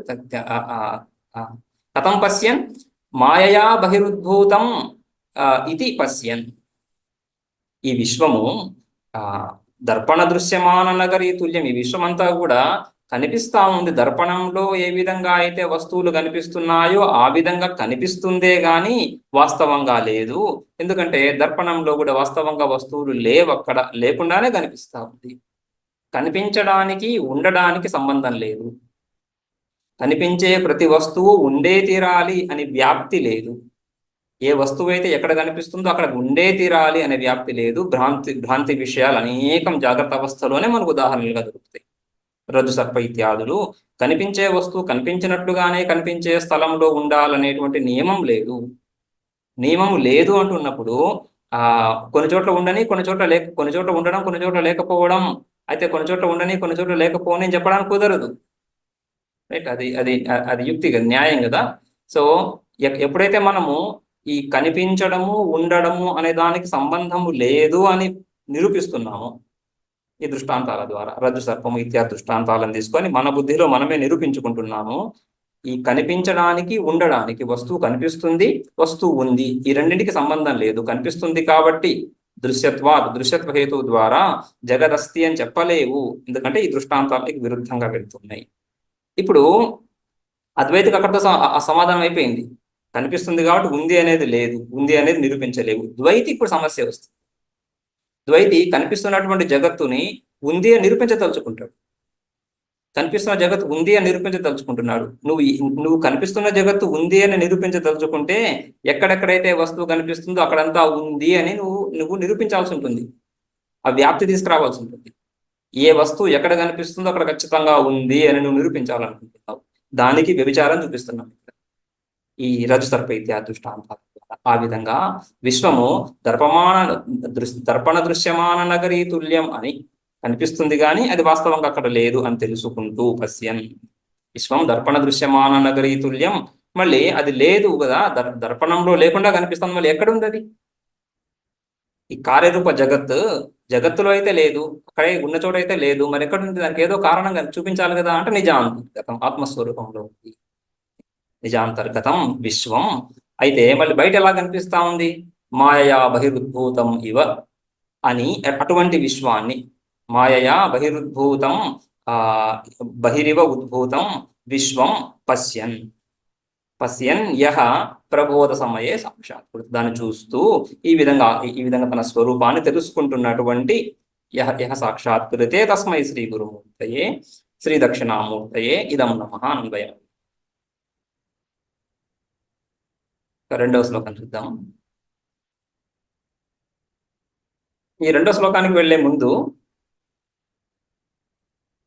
కథం పశ్యన్ మాయయా బహిరుద్భూతం ఇది పశ్యన్. ఈ విశ్వము దర్పణ దృశ్యమాన నగరీ తుల్యం. ఈ విశ్వమంతా కూడా కనిపిస్తా ఉంది. దర్పణంలో ఏ విధంగా అయితే వస్తువులు కనిపిస్తున్నాయో ఆ విధంగా కనిపిస్తుందే గాని వాస్తవంగా లేదు. ఎందుకంటే దర్పణంలో కూడా వాస్తవంగా వస్తువులు లేవు, అక్కడ లేకుండానే కనిపిస్తా ఉంది. కనిపించడానికి ఉండడానికి సంబంధం లేదు. కనిపించే ప్రతి వస్తువు ఉండే తీరాలి అని వ్యాప్తి లేదు. ఏ వస్తువు అయితే ఎక్కడ కనిపిస్తుందో అక్కడ ఉండే తీరాలి అనే వ్యాప్తి లేదు. భ్రాంతి విషయాలు అనేకం జాగ్రత్త అవస్థలోనే మనకు ఉదాహరణలుగా దొరుకుతాయి. రజ్జు సర్ప ఇత్యాదులు. కనిపించే వస్తువు కనిపించినట్లుగానే కనిపించే స్థలంలో ఉండాలనేటువంటి నియమం లేదు. నియమం లేదు అంటున్నప్పుడు కొన్ని చోట్ల ఉండని, కొన్ని చోట్ల ఉండడం, కొన్ని చోట్ల లేకపోవడం. అయితే కొన్ని చోట్ల ఉండని, కొన్ని చోట్ల లేకపోవని చెప్పడానికి కుదరదు. రైట్? అది అది అది యుక్తి కదా, న్యాయం కదా. సో ఎప్పుడైతే మనము ఈ కనిపించడము ఉండడము అనే దానికి సంబంధము లేదు అని నిరూపిస్తున్నాము ఈ దృష్టాంతాల ద్వారా, రజ్జు సర్పము ఇత్యాది దృష్టాంతాలను తీసుకొని మన బుద్ధిలో మనమే నిరూపించుకుంటున్నాము. ఈ కనిపించడానికి ఉండడానికి వస్తువు కనిపిస్తుంది, వస్తువు ఉంది, ఈ రెండింటికి సంబంధం లేదు. కనిపిస్తుంది కాబట్టి దృశ్యత్వ హేతు ద్వారా జగదస్తి అని చెప్పలేవు, ఎందుకంటే ఈ దృష్టాంతాలకి విరుద్ధంగా వెళ్తున్నాయి. ఇప్పుడు అద్వైతకు అక్కడితో సమాధానం అయిపోయింది. కనిపిస్తుంది కాబట్టి ఉంది అనేది లేదు, ఉంది అనేది నిరూపించలేవు. ద్వైతి ఇప్పుడు సమస్య వస్తుంది. ద్వైతి కనిపిస్తున్నటువంటి జగత్తుని ఉంది అని నిరూపించదలుచుకుంటాడు. కనిపిస్తున్న జగత్తు ఉంది అని నిరూపించదలుచుకుంటున్నాడు. నువ్వు కనిపిస్తున్న జగత్తు ఉంది అని నిరూపించదలుచుకుంటే ఎక్కడెక్కడైతే వస్తువు కనిపిస్తుందో అక్కడంతా ఉంది అని నువ్వు నిరూపించాల్సి ఉంటుంది. ఆ వ్యాప్తి తీసుకురావాల్సి ఉంటుంది. ఏ వస్తువు ఎక్కడ కనిపిస్తుందో అక్కడ ఖచ్చితంగా ఉంది అని నువ్వు నిరూపించాలనుకుంటున్నావు. దానికి వ్యభిచారం చూపిస్తున్నావు ఈ రజ్జు సర్ప ఇత్యాది దృష్టాంతాలు. ఆ విధంగా విశ్వము దర్పణ దృశ్యమాన నగరీ తుల్యం అని కనిపిస్తుంది కానీ అది వాస్తవంగా అక్కడ లేదు అని తెలుసుకుంటూ పశ్యన్. విశ్వం దర్పణ దృశ్యమాన నగరీ తుల్యం. మళ్ళీ అది లేదు కదా, దర్పణంలో లేకుండా కనిపిస్తుంది. మళ్ళీ ఎక్కడ ఉంది అది? ఈ కార్యరూప జగత్తులో అయితే లేదు, అక్కడే ఉన్న చోట అయితే లేదు. మరి ఎక్కడ ఉంది? దానికి ఏదో కారణంగా చూపించాలి కదా. అంటే నిజాంతర్గతం, ఆత్మస్వరూపంలో ఉంది. నిజాంతర్గతం విశ్వం. అయితే మళ్ళీ బయట ఎలా కనిపిస్తా ఉంది? మాయయా బహిరుద్భూతం ఇవ అని అటువంటి విశ్వాన్ని మాయయా బహిరుద్భూతం బహిరివ ఉద్భూతం విశ్వం పశ్యన్ యహ ప్రబోధ సమయే సాక్షాత్. దాన్ని చూస్తూ ఈ విధంగా తన స్వరూపాన్ని తెలుసుకుంటున్నటువంటి యహ సాక్షాత్కృతే తస్మై శ్రీ గురుమూర్తయే శ్రీ దక్షిణామూర్తయే ఇదం నమః అన్వయం. రెండవ శ్లోకం చూద్దాం. ఈ రెండో శ్లోకానికి వెళ్లే ముందు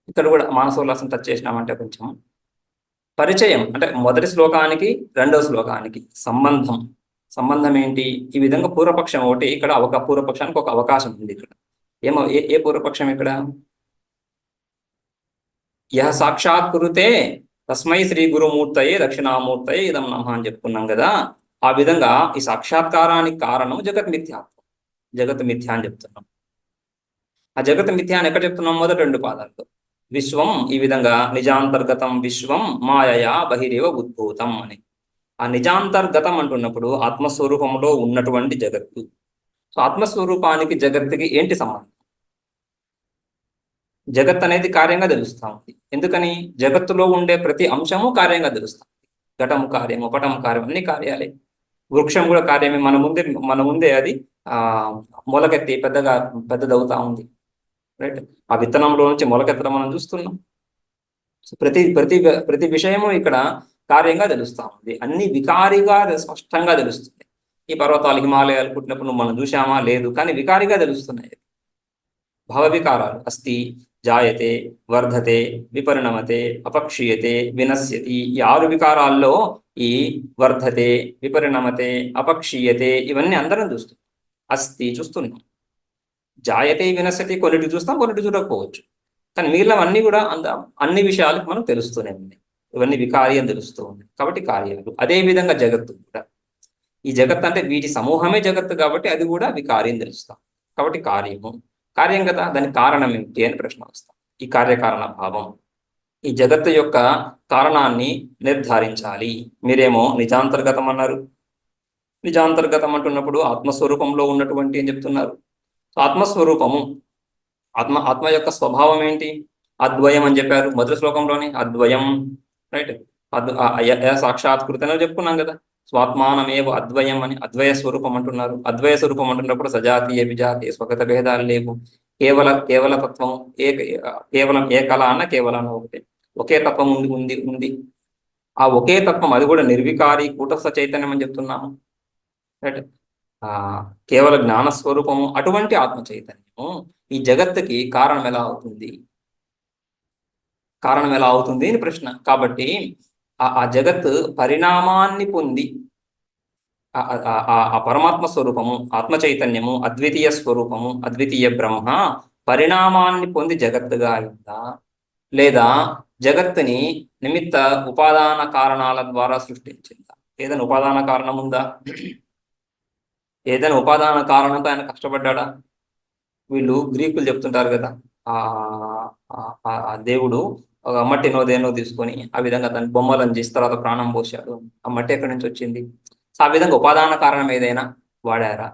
ఇక్కడ కూడా మానసోల్లాసం టచ్ చేసినామంటే కొంచెం పరిచయం, అంటే మొదటి శ్లోకానికి రెండవ శ్లోకానికి సంబంధం ఏంటి? ఈ విధంగా పూర్వపక్షం ఒకటి, ఇక్కడ పూర్వపక్షానికి ఒక అవకాశం ఉంది. ఇక్కడ ఏ పూర్వపక్షం? ఇక్కడ యహ సాక్షాత్కృతే తస్మై శ్రీ గురుమూర్తయే దక్షిణామూర్తయే ఇదం నమః అని చెప్పుకున్నాం కదా. ఆ విధంగా ఈ సాక్షాత్కారానికి కారణం జగత్ మిథ్య అని చెప్తున్నాం. ఆ జగత్ మిథ్య అని ఎక్కడ చెప్తున్నాం? మొదటి రెండు పాదాల్లో. విశ్వం ఈ విధంగా నిజాంతర్గతం విశ్వం మాయయా బహిరేవ ఉద్భూతం అని. ఆ నిజాంతర్గతం అంటున్నప్పుడు ఆత్మస్వరూపంలో ఉన్నటువంటి జగత్తు. సో ఆత్మస్వరూపానికి జగత్తుకి ఏంటి సంబంధం? జగత్ అనేది కార్యంగా తెలుస్తా ఉంది. ఎందుకని? జగత్తులో ఉండే ప్రతి అంశము కార్యంగా తెలుస్తాం. ఘటము కార్యము, పటము కార్యం, అన్ని కార్యాలే. వృక్షం కూడా కార్యమే. మన ముందే అది మొలకెత్తి పెద్దదవుతా ఉంది. రైట్? ఆ విత్తనంలో నుంచి మొలకెత్తడం మనం చూస్తున్నాం. సో ప్రతి విషయము ఇక్కడ కార్యంగా తెలుస్తా ఉంది. అన్ని వికారిగా స్పష్టంగా తెలుస్తుంది. ఈ పర్వతాలు, హిమాలయాలు పుట్టినప్పుడు మనం చూసామా? లేదు. కానీ వికారిగా తెలుస్తున్నాయి. భావ వికారాలు అస్తి, జాయతే, వర్ధతే, విపరిణమతే, అపక్షీయతే, వినశ్యతి. ఈ 6 వికారాల్లో ఈ వర్ధతే, విపరిణమతే, అపక్షీయతే ఇవన్నీ అందరం చూస్తున్నాం. అస్తి చూస్తున్నాం, జాయతే, వినశ్యతి కొన్నిటి చూస్తాం, కొన్నిటి చూడకపోవచ్చు. కానీ మిగిలినవన్నీ కూడా అన్ని విషయాలకు మనకు తెలుస్తూనే ఉన్నాయి. ఇవన్నీ వికారి అని తెలుస్తూ ఉంది. కాబట్టి కార్యాలు. అదే విధంగా జగత్తు కూడా, ఈ జగత్ అంటే వీటి సమూహమే జగత్తు కాబట్టి అది కూడా వికారి అని తెలుస్తాం. కాబట్టి కార్యం కదా, దానికి కారణం ఏమిటి అని ప్రశ్న వస్తాం. ఈ కార్యకారణ భావం ఈ జగత్తు యొక్క కారణాన్ని నిర్ధారించాలి. మీరేమో నిజాంతర్గతం అన్నారు. నిజాంతర్గతం అంటున్నప్పుడు ఆత్మస్వరూపంలో ఉన్నటువంటి అని చెప్తున్నారు. ఆత్మస్వరూపము, ఆత్మ యొక్క స్వభావం ఏంటి? అద్వయం అని చెప్పారు మొదటి శ్లోకంలోనే. అద్వయం, రైట్. సాక్షాత్కృతనే చెప్పుకున్నాం కదా. స్వాత్మానమేవ అద్వయం అని అద్వయ స్వరూపం అంటున్నారు. అద్వయ స్వరూపం అంటున్నప్పుడు సజాతీయ విజాతీయ స్వగత భేదాలు లేవు. కేవల తత్వం, కేవలం ఏకల అన్న కేవల అన్న ఒకటే. ఒకే తత్వం ఉంది. ఆ ఒకే తత్వం, అది కూడా నిర్వికారి కూటస్థ చైతన్యం అని చెప్తున్నాము, రైట్. కేవల జ్ఞానస్వరూపము. అటువంటి ఆత్మ చైతన్యము ఈ జగత్తుకి కారణం ఎలా అవుతుంది? కారణం ఎలా అవుతుంది అని ప్రశ్న. కాబట్టి ఆ జగత్తు పరిణామాన్ని పొంది ఆ పరమాత్మ స్వరూపము, ఆత్మ చైతన్యము, అద్వితీయ స్వరూపము, అద్వితీయ బ్రహ్మ పరిణామాన్ని పొంది జగత్తుగా అయిందా, లేదా జగత్తుని నిమిత్త ఉపాదాన కారణాల ద్వారా సృష్టించిందా? ఏదైనా ఉపాదాన కారణం ఉందా? ఏదైనా ఉపాదాన కారణంతో ఆయన కష్టపడ్డా? వీళ్ళు గ్రీకులు చెప్తుంటారు కదా, ఆ దేవుడు మట్టినో దేనో తీసుకొని ఆ విధంగా దాని బొమ్మలను చేసి తర్వాత ప్రాణం పోశాడు. ఆ మట్టి ఎక్కడి నుంచి వచ్చింది? ఆ విధంగా ఉపాదాన కారణం ఏదైనా వాడారా?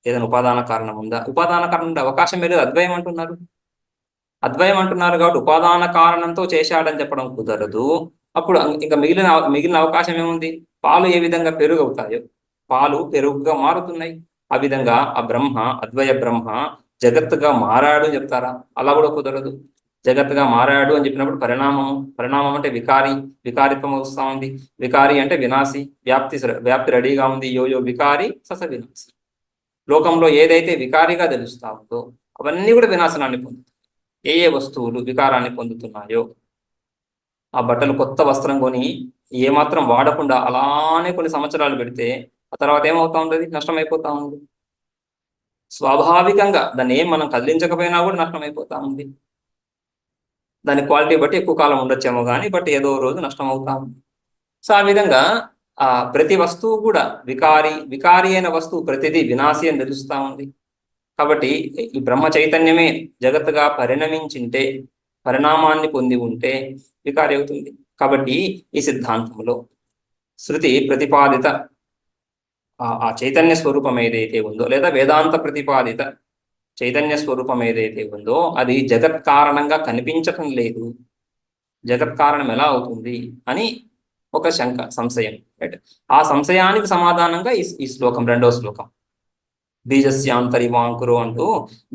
ఏదైనా ఉపాదాన కారణం ఉందా? ఉపాదాన కారణం ఉండే అవకాశం లేదు. అద్వయం అంటున్నారు. అద్వయం అంటున్నారు కాబట్టి ఉపాదాన కారణంతో చేశాడని చెప్పడం కుదరదు. అప్పుడు ఇంకా మిగిలిన అవకాశం ఏముంది? పాలు ఏ విధంగా పెరుగు అవుతాయో, పాలు పెరుగుగా మారుతున్నాయి. ఆ విధంగా ఆ బ్రహ్మ, అద్వయ బ్రహ్మ జగత్తుగా మారాడు అని చెప్తారా? అలా కూడా కుదరదు. జగత్తుగా మారాడు అని చెప్పినప్పుడు పరిణామం అంటే వికారిత్వం వస్తూ ఉంది. వికారి అంటే వినాశి, వ్యాప్తి రెడీగా ఉంది. యోయో వికారి సస వినాశి. లోకంలో ఏదైతే వికారిగా తెలుస్తా ఉందో అవన్నీ కూడా వినాశనాన్ని పొందుతాయి. ఏ వస్తువులు వికారాన్ని పొందుతున్నాయో, ఆ బట్టలు కొత్త వస్త్రం కొని ఏమాత్రం వాడకుండా అలానే కొన్ని సంవత్సరాలు పెడితే ఆ తర్వాత ఏమవుతా ఉంటుంది? నష్టమైపోతా ఉంది. స్వాభావికంగా దాన్ని ఏం మనం కదిలించకపోయినా కూడా నష్టమైపోతా ఉంది. దాని క్వాలిటీ బట్టి ఎక్కువ కాలం ఉండొచ్చేమో కానీ బట్ ఏదో రోజు నష్టం అవుతా ఉంది. సో ఆ విధంగా ప్రతి వస్తువు కూడా వికారి అయిన వస్తువు ప్రతిదీ వినాశి అని తెలుస్తూ ఉంది. కాబట్టి ఈ బ్రహ్మ చైతన్యమే జగత్తుగా పరిణమించింటే, పరిణామాన్ని పొంది ఉంటే వికారి అవుతుంది. కాబట్టి ఈ సిద్ధాంతంలో శృతి ప్రతిపాదిత ఆ చైతన్య స్వరూపం ఏదైతే ఉందో, లేదా వేదాంత ప్రతిపాదిత చైతన్య స్వరూపం ఏదైతే ఉందో అది జగత్ కారణంగా కనిపించటం లేదు. జగత్ కారణం ఎలా అవుతుంది అని ఒక సంశయం, రైట్. ఆ సంశయానికి సమాధానంగా ఈ శ్లోకం, 2వ శ్లోకం. బీజస్యాంతరివాంకురు అంటూ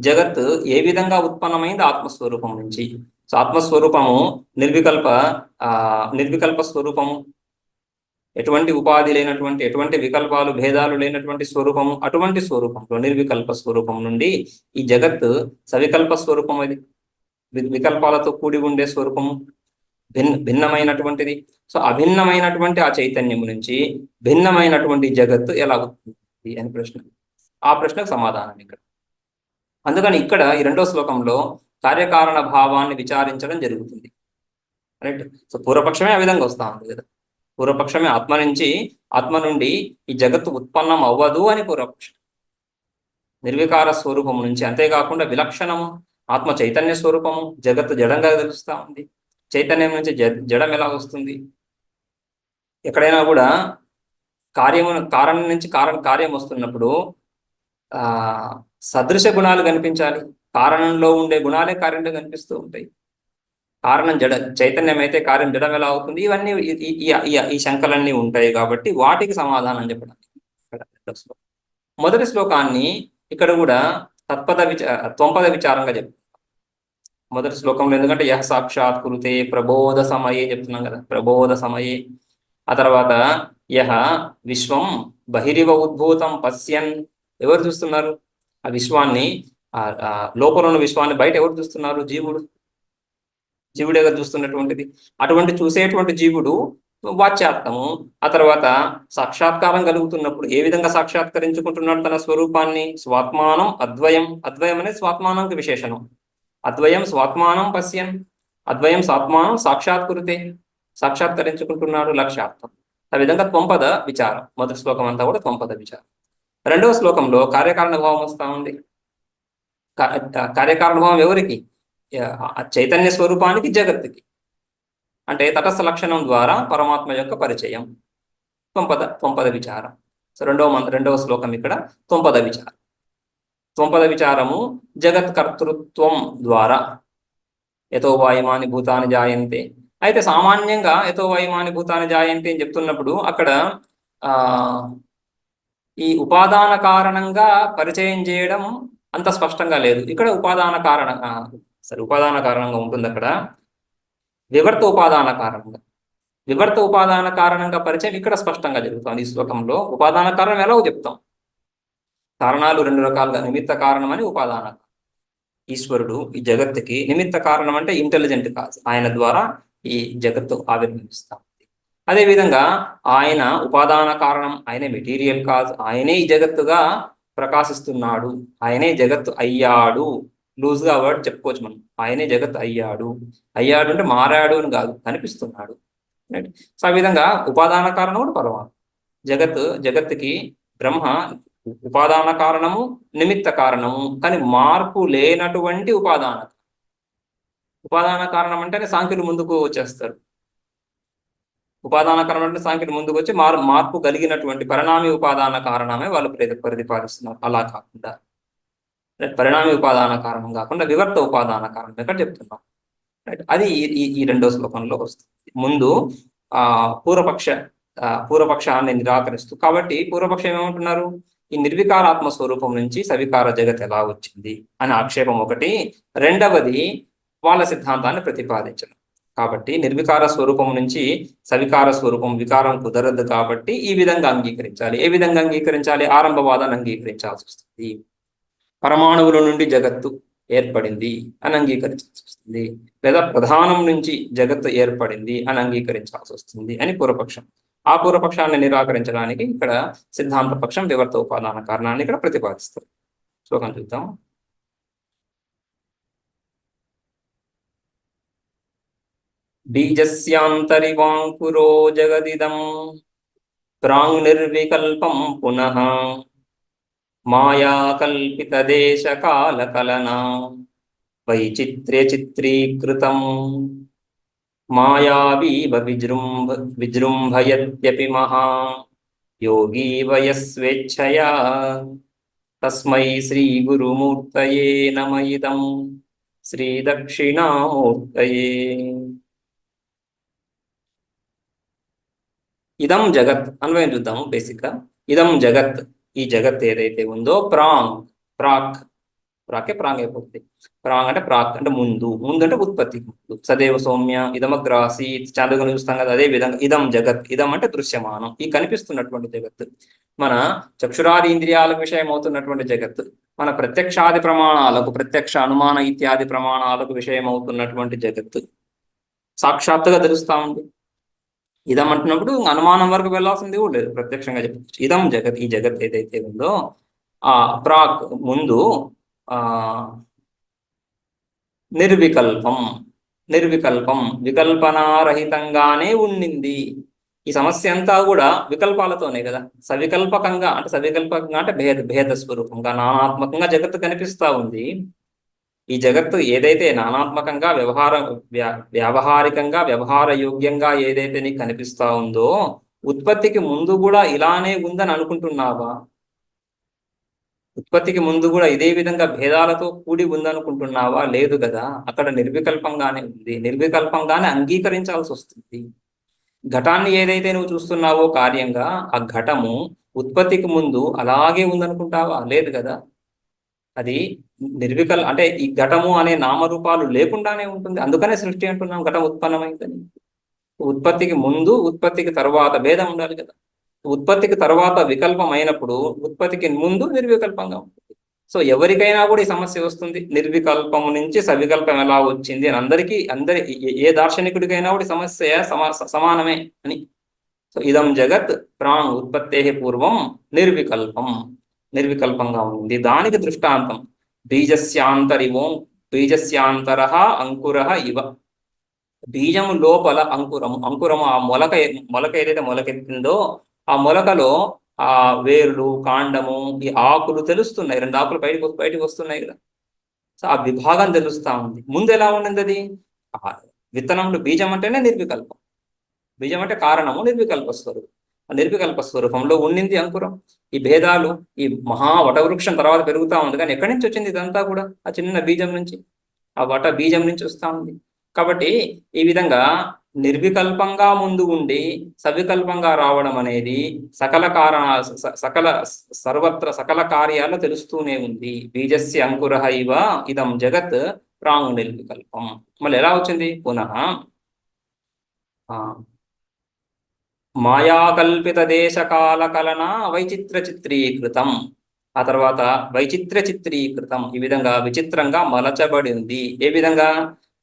జగత్ ఏ విధంగా ఉత్పన్నమైంది? ఆత్మస్వరూపం నుంచి. సో ఆత్మస్వరూపము నిర్వికల్ప స్వరూపము, ఎటువంటి ఉపాధి లేనటువంటి, ఎటువంటి వికల్పాలు భేదాలు లేనటువంటి స్వరూపము. అటువంటి స్వరూపంలో నిర్వికల్ప స్వరూపం నుండి ఈ జగత్ సవికల్ప స్వరూపం, అది వికల్పాలతో కూడి ఉండే స్వరూపము, భిన్నమైనటువంటిది. సో అభిన్నమైనటువంటి ఆ చైతన్యము నుంచి భిన్నమైనటువంటి జగత్తు ఎలా అవుతుంది అని ప్రశ్న. ఆ ప్రశ్నకు సమాధానం ఇక్కడ. అందుకని ఇక్కడ ఈ 2వ శ్లోకంలో కార్యకారణ భావాన్ని విచారించడం జరుగుతుంది, రైట్. సో పూర్వపక్షమే ఆ విధంగా వస్తా ఉంది కదా. పూర్వపక్షమే ఆత్మ నుండి ఈ జగత్తు ఉత్పన్నం అవ్వదు అని పూర్వపక్షం. నిర్వికార స్వరూపము నుంచి, అంతేకాకుండా విలక్షణము ఆత్మ చైతన్య స్వరూపము, జగత్తు జడంగా తెలుస్తూ ఉంది. చైతన్యం నుంచి జడం ఎలా వస్తుంది? ఎక్కడైనా కూడా కారణం నుంచి కార్యం వస్తున్నప్పుడు సదృశ గుణాలు కనిపించాలి. కారణంలో ఉండే గుణాలే కార్యంలో కనిపిస్తూ ఉంటాయి. కారణం చైతన్యం అయితే కార్యం జడం ఎలా అవుతుంది? ఇవన్నీ ఈ శంకలన్నీ ఉంటాయి. కాబట్టి వాటికి సమాధానం చెప్పడానికి మొదటి శ్లోకాన్ని ఇక్కడ కూడా త్వంపద విచారంగా చెప్తాం మొదటి శ్లోకంలో. ఎందుకంటే యహ సాక్షాత్ కురుతే ప్రబోధ సమయే చెప్తున్నాం కదా, ప్రబోధ సమయే. ఆ తర్వాత యహ విశ్వం బహిరివ ఉద్భూతం పశ్యన్. ఎవరు చూస్తున్నారు ఆ విశ్వాన్ని? లోపల ఉన్న విశ్వాన్ని బయట ఎవరు చూస్తున్నారు? జీవుడే చూస్తున్నటువంటిది. అటువంటి చూసేటువంటి జీవుడు వాచ్యార్థము. ఆ తర్వాత సాక్షాత్కారం కలుగుతున్నప్పుడు ఏ విధంగా సాక్షాత్కరించుకుంటున్నాడు తన స్వరూపాన్ని? స్వాత్మానం అద్వయం. అద్వయం అనేది స్వాత్మానంకి విశేషణం. అద్వయం స్వాత్మానం పశ్యన్, అద్వయం స్వాత్మానం సాక్షాత్కృతే, సాక్షాత్కరించుకుంటున్నాడు లక్ష్యార్థం. ఆ విధంగా త్వంపద విచారం. మొదటి శ్లోకం అంతా కూడా త్వంపద విచారం. 2వ శ్లోకంలో కార్యకారణ భావం వస్తూ ఉంది. కార్యకారణ భావం ఎవరికి? చైతన్య స్వరూపానికి, జగత్తుకి. అంటే తటస్థ లక్షణం ద్వారా పరమాత్మ యొక్క పరిచయం. త్వంపద విచారం. సో రెండవ శ్లోకం ఇక్కడ త్వంపద విచారం. త్వంపద విచారము జగత్కర్తృత్వం ద్వారా యతో వాయుమాని భూతాని జాయంతే. అయితే సామాన్యంగా యతో వాయుమాని భూతాని జాయంతే అని చెప్తున్నప్పుడు అక్కడ ఈ ఉపాదాన కారణంగా పరిచయం చేయడం అంత స్పష్టంగా లేదు. ఇక్కడ ఉపాదాన కారణంగా ఉంటుంది. అక్కడ వివర్త ఉపాదాన కారణంగా పరిచయం ఇక్కడ స్పష్టంగా జరుగుతుంది. ఈ శ్లోకంలో ఉపాదాన కారణం ఎలాగో చెప్తాం. కారణాలు రెండు రకాలుగా, నిమిత్త కారణం అని ఉపాదాన. ఈశ్వరుడు ఈ జగత్తుకి నిమిత్త కారణం అంటే ఇంటెలిజెంట్ కాదు, ఆయన ద్వారా ఈ జగత్తు ఆవిర్భవిస్తాం. అదేవిధంగా ఆయన ఉపాదాన కారణం, ఆయనే మెటీరియల్ కాదు, ఆయనే ఈ జగత్తుగా ప్రకాశిస్తున్నాడు, ఆయనే జగత్తు అయ్యాడు. లూజ్గా వర్డ్ చెప్పుకోవచ్చు మనం. ఆయనే జగత్తు అయ్యాడు అంటే మారాడు అని కాదు, కనిపిస్తున్నాడు. రైట్. సో ఆ విధంగా ఉపాదాన కారణం కూడా పరమాత్మ. జగత్తుకి బ్రహ్మ ఉపాదాన కారణము, నిమిత్త కారణము, కానీ మార్పు లేనటువంటి ఉపాదాన కారణం అంటేనే సాంఖ్యులు ముందుకు వచ్చేస్తారు. ఉపాదాన కారణం అంటే సాంఖ్యులు ముందుకు వచ్చి మార్పు కలిగినటువంటి పరిణామి ఉపాదాన కారణమే వాళ్ళు ప్రతిపాదిస్తున్నారు. అలా కాకుండా పరిణామి ఉపాదాన కారణం కాకుండా వివర్త ఉపాదాన కారణం ఇక్కడ చెప్తున్నాం. రైట్. అది ఈ రెండో శ్లోకంలో వస్తుంది. ముందు పూర్వపక్షాన్ని నిరాకరిస్తూ, కాబట్టి పూర్వపక్షం ఏమంటున్నారు, ఈ నిర్వికారాత్మ స్వరూపం నుంచి సవికార జగత్ ఎలా వచ్చింది అనే ఆక్షేపం ఒకటి. రెండవది వాళ్ళ సిద్ధాంతాన్ని ప్రతిపాదించడం. కాబట్టి నిర్వికార స్వరూపం నుంచి సవికార స్వరూపం, వికారం కుదరదు, కాబట్టి ఈ విధంగా అంగీకరించాలి. ఏ విధంగా అంగీకరించాలి? ఆరంభవాదాన్ని అంగీకరించాల్సి వస్తుంది. పరమాణువుల నుండి జగత్తు ఏర్పడింది అని అంగీకరించాల్సి వస్తుంది, లేదా ప్రధానం నుంచి జగత్తు ఏర్పడింది అని అంగీకరించాల్సి వస్తుంది అని పూర్వపక్షం. ఆ పూర్వపక్షాన్ని నిరాకరించడానికి ఇక్కడ సిద్ధాంత పక్షం వివర్త ఉపాదాన కారణాన్ని ఇక్కడ ప్రతిపాదిస్తారు. శ్లోకం చూద్దాం. బీజస్యాంతరివాంకురో జగదిదం ప్రాంగ్ నిర్వికల్పం పునః మాయా కల్పిత దేశ కాల కలనా వైచిత్ర్య చిత్రీకృతం మాయావీవ విజృంభయత్యపి మహా యోగీ వయస్వేచ్ఛయా తస్మై శ్రీ గురుమూర్తయే నమ ఇదం శ్రీ దక్షిణామూర్తయే. ఇదం జగత్ అన్వయం చూద్దాము. బేసిక్గా ఇదం జగత్, ఈ జగత్ ఏదైతే ఉందో ప్రాకే ప్రాంగ్ అయిపోతుంది. ప్రాంగ్ అంటే ప్రాక్ అంటే ముందు అంటే ఉత్పత్తి ముందు. సదేవ సౌమ్య ఇదమగ్రాసి చాంద్రగను చూస్తాం కదా, అదే విధంగా ఇదం జగత్. ఇదం అంటే దృశ్యమానం, ఈ కనిపిస్తున్నటువంటి జగత్తు, మన చక్షురాది ఇంద్రియాలకు విషయం అవుతున్నటువంటి జగత్తు, మన ప్రత్యక్షాది ప్రమాణాలకు, ప్రత్యక్ష అనుమాన ఇత్యాది ప్రమాణాలకు విషయం అవుతున్నటువంటి జగత్తు సాక్షాత్తుగా తెలుస్తా ఉంది. ఇదం అంటున్నప్పుడు అనుమానం వరకు వెళ్లాల్సింది కూడా లేదు, ప్రత్యక్షంగా చెప్పచ్చు. ఇదం జగత్, ఈ జగత్ ఏదైతే ఉందో ప్రాక్ ముందు నిర్వికల్పం వికల్పనారహితంగానే ఉండింది. ఈ సమస్య అంతా కూడా వికల్పాలతోనే కదా. సవికల్పకంగా అంటే భేద స్వరూపంగా నానాత్మకంగా జగత్తు కనిపిస్తా ఉంది. ఈ జగత్తు ఏదైతే నానాత్మకంగా వ్యావహారికంగా వ్యవహార యోగ్యంగా ఏదైతే నీకు కనిపిస్తా ఉందో, ఉత్పత్తికి ముందు కూడా ఇలానే ఉందని అనుకుంటున్నావా? ఉత్పత్తికి ముందు కూడా ఇదే విధంగా భేదాలతో కూడి ఉందనుకుంటున్నావా? లేదు కదా. అక్కడ నిర్వికల్పంగానే ఉంది, నిర్వికల్పంగానే అంగీకరించాల్సి వస్తుంది. ఘటాన్ని ఏదైతే నువ్వు చూస్తున్నావో కార్యంగా, ఆ ఘటము ఉత్పత్తికి ముందు అలాగే ఉందనుకుంటావా? లేదు కదా. అది అంటే ఈ ఘటము అనే నామరూపాలు లేకుండానే ఉంటుంది. అందుకనే సృష్టి అంటున్నాం, ఘటం ఉత్పన్నమైందని. ఉత్పత్తికి ముందు ఉత్పత్తికి తర్వాత భేదం ఉండాలి కదా. ఉత్పత్తికి తర్వాత వికల్పం అయినప్పుడు ఉత్పత్తికి ముందు నిర్వికల్పంగా ఉంటుంది. సో ఎవరికైనా కూడా ఈ సమస్య వస్తుంది, నిర్వికల్పము నుంచి సవికల్పం ఎలా వచ్చింది అని. ఏ దార్శనికుడికైనా కూడా సమస్య సమానమే అని. సో ఇదం జగత్ ప్రాంగ్ ఉత్పత్తే పూర్వం నిర్వికల్పంగా ఉంది. దానికి దృష్టాంతం బీజస్యాంతర అంకుర ఇవ. బీజము లోపల అంకురము ఆ మొలక ఏదైతే మొలకెత్తిందో, ఆ మొలకలో ఆ వేర్లు, కాండము, ఈ ఆకులు తెలుస్తున్నాయి. 2 ఆకులు బయటికి వస్తున్నాయి కదా. సో ఆ విభాగం తెలుస్తా ఉంది. ముందు ఎలా ఉండింది? అది విత్తనంలో బీజం అంటేనే నిర్వికల్పం. బీజం అంటే కారణము, నిర్వికల్ప స్వరూపం. నిర్వికల్ప స్వరూపంలో ఉండింది అంకురం. ఈ భేదాలు ఈ మహా వటవృక్షం తర్వాత పెరుగుతా ఉంది, కానీ ఎక్కడి నుంచి వచ్చింది ఇదంతా కూడా? ఆ చిన్న బీజం నుంచి, ఆ వట బీజం నుంచి వస్తూ ఉంది. కాబట్టి ఈ విధంగా నిర్వికల్పంగా ముందు ఉండి సవికల్పంగా రావడం అనేది సకల కారణ సకల సర్వత్ర సకల కార్యాల్లో తెలుస్తూనే ఉంది. బీజస్య అంకుర ఇవ ఇదం జగత్ ప్రాంగ్ నిర్వికల్పం. మళ్ళీ ఎలా వచ్చింది? పునః మాయాకల్పిత దేశకాల కలన వైచిత్ర చిత్రీకృతం. ఆ తర్వాత వైచిత్ర చిత్రీకృతం, ఈ విధంగా విచిత్రంగా మలచబడింది. ఏ విధంగా?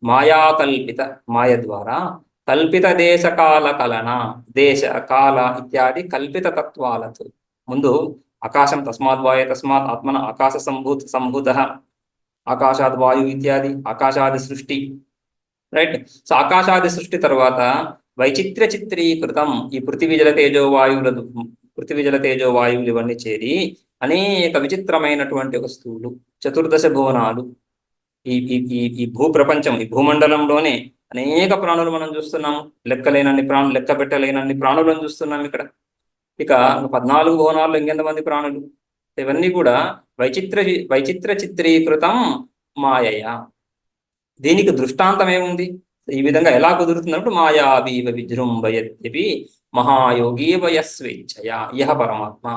మాయాకల్పిత, మాయ ద్వారా కల్పిత దేశకాల కలన, దేశ కాల ఇత్యాది కల్పిత తత్వాలతో. ముందు ఆకాశం, తస్మాత్ వాయు తస్మాత్ ఆత్మన ఆకాశ సంభూత, ఆకాశాద్ వాయు ఇత్యాది ఆకాశాది సృష్టి, రైట్. సో ఆకాశాది సృష్టి తర్వాత వైచిత్ర చిత్రీకృతం, ఈ పృథివీ జల తేజో వాయువులు ఇవన్నీ చేరి అనేక విచిత్రమైనటువంటి వస్తువులు, చతుర్దశ భువనాలు, ఈ ఈ ఈ ఈ భూ ప్రపంచం, ఈ భూమండలంలోనే అనేక ప్రాణులు మనం చూస్తున్నాము. లెక్కలేనన్ని ప్రాణులు, లెక్క పెట్టలేనన్ని ప్రాణులను చూస్తున్నాం ఇక్కడ. ఇక 14 భువనాల్లో ఇంకెంతమంది ప్రాణులు? ఇవన్నీ కూడా వైచిత్ర చిత్రీకృతం మాయయ. దీనికి దృష్టాంతం ఏముంది? ఈ విధంగా ఎలా కుదురుతున్నప్పుడు మాయావీవ విజృంభయత్యపి మహాయోగీవయ స్వేచ్ఛయ. యహ పరమాత్మ,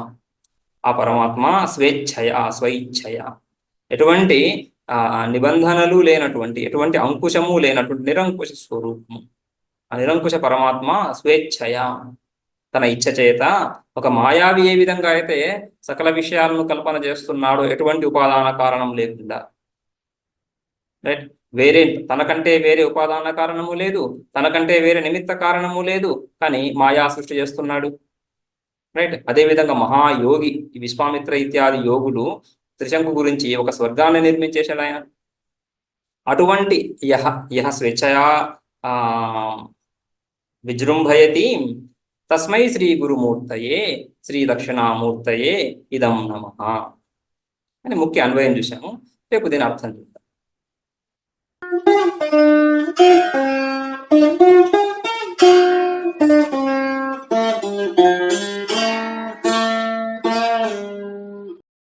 ఆ పరమాత్మ స్వైచ్ఛయ, ఎటువంటి నిబంధనలు లేనటువంటి, ఎటువంటి అంకుశము లేనటువంటి నిరంకుశ స్వరూపము. ఆ నిరంకుశ పరమాత్మ స్వేచ్ఛయ, తన ఇచ్ఛ చేత, ఒక మాయావి ఏ విధంగా అయితే సకల విషయాలను కల్పన చేస్తున్నాడో ఎటువంటి ఉపాదాన కారణం లేకుండా, రైట్. వేరే తనకంటే వేరే ఉపాదాన కారణము లేదు, తనకంటే వేరే నిమిత్త కారణము లేదు, కానీ మాయా సృష్టి చేస్తున్నాడు, రైట్. అదేవిధంగా మహాయోగి, ఈ విశ్వామిత్ర ఇత్యాది యోగులు త్రిశంకు గురించి ఒక స్వర్గాన్ని నిర్మించేశాడు ఆయన. అటువంటి యహ స్వేచ్ఛయా విజృంభయతి తస్మై శ్రీ గురుమూర్తయే శ్రీ దక్షిణామూర్తయే ఇదం నమః అని ముఖ్య అన్వయం చూశాము. రేపు దీని అర్థం చూద్దాం. Thank you.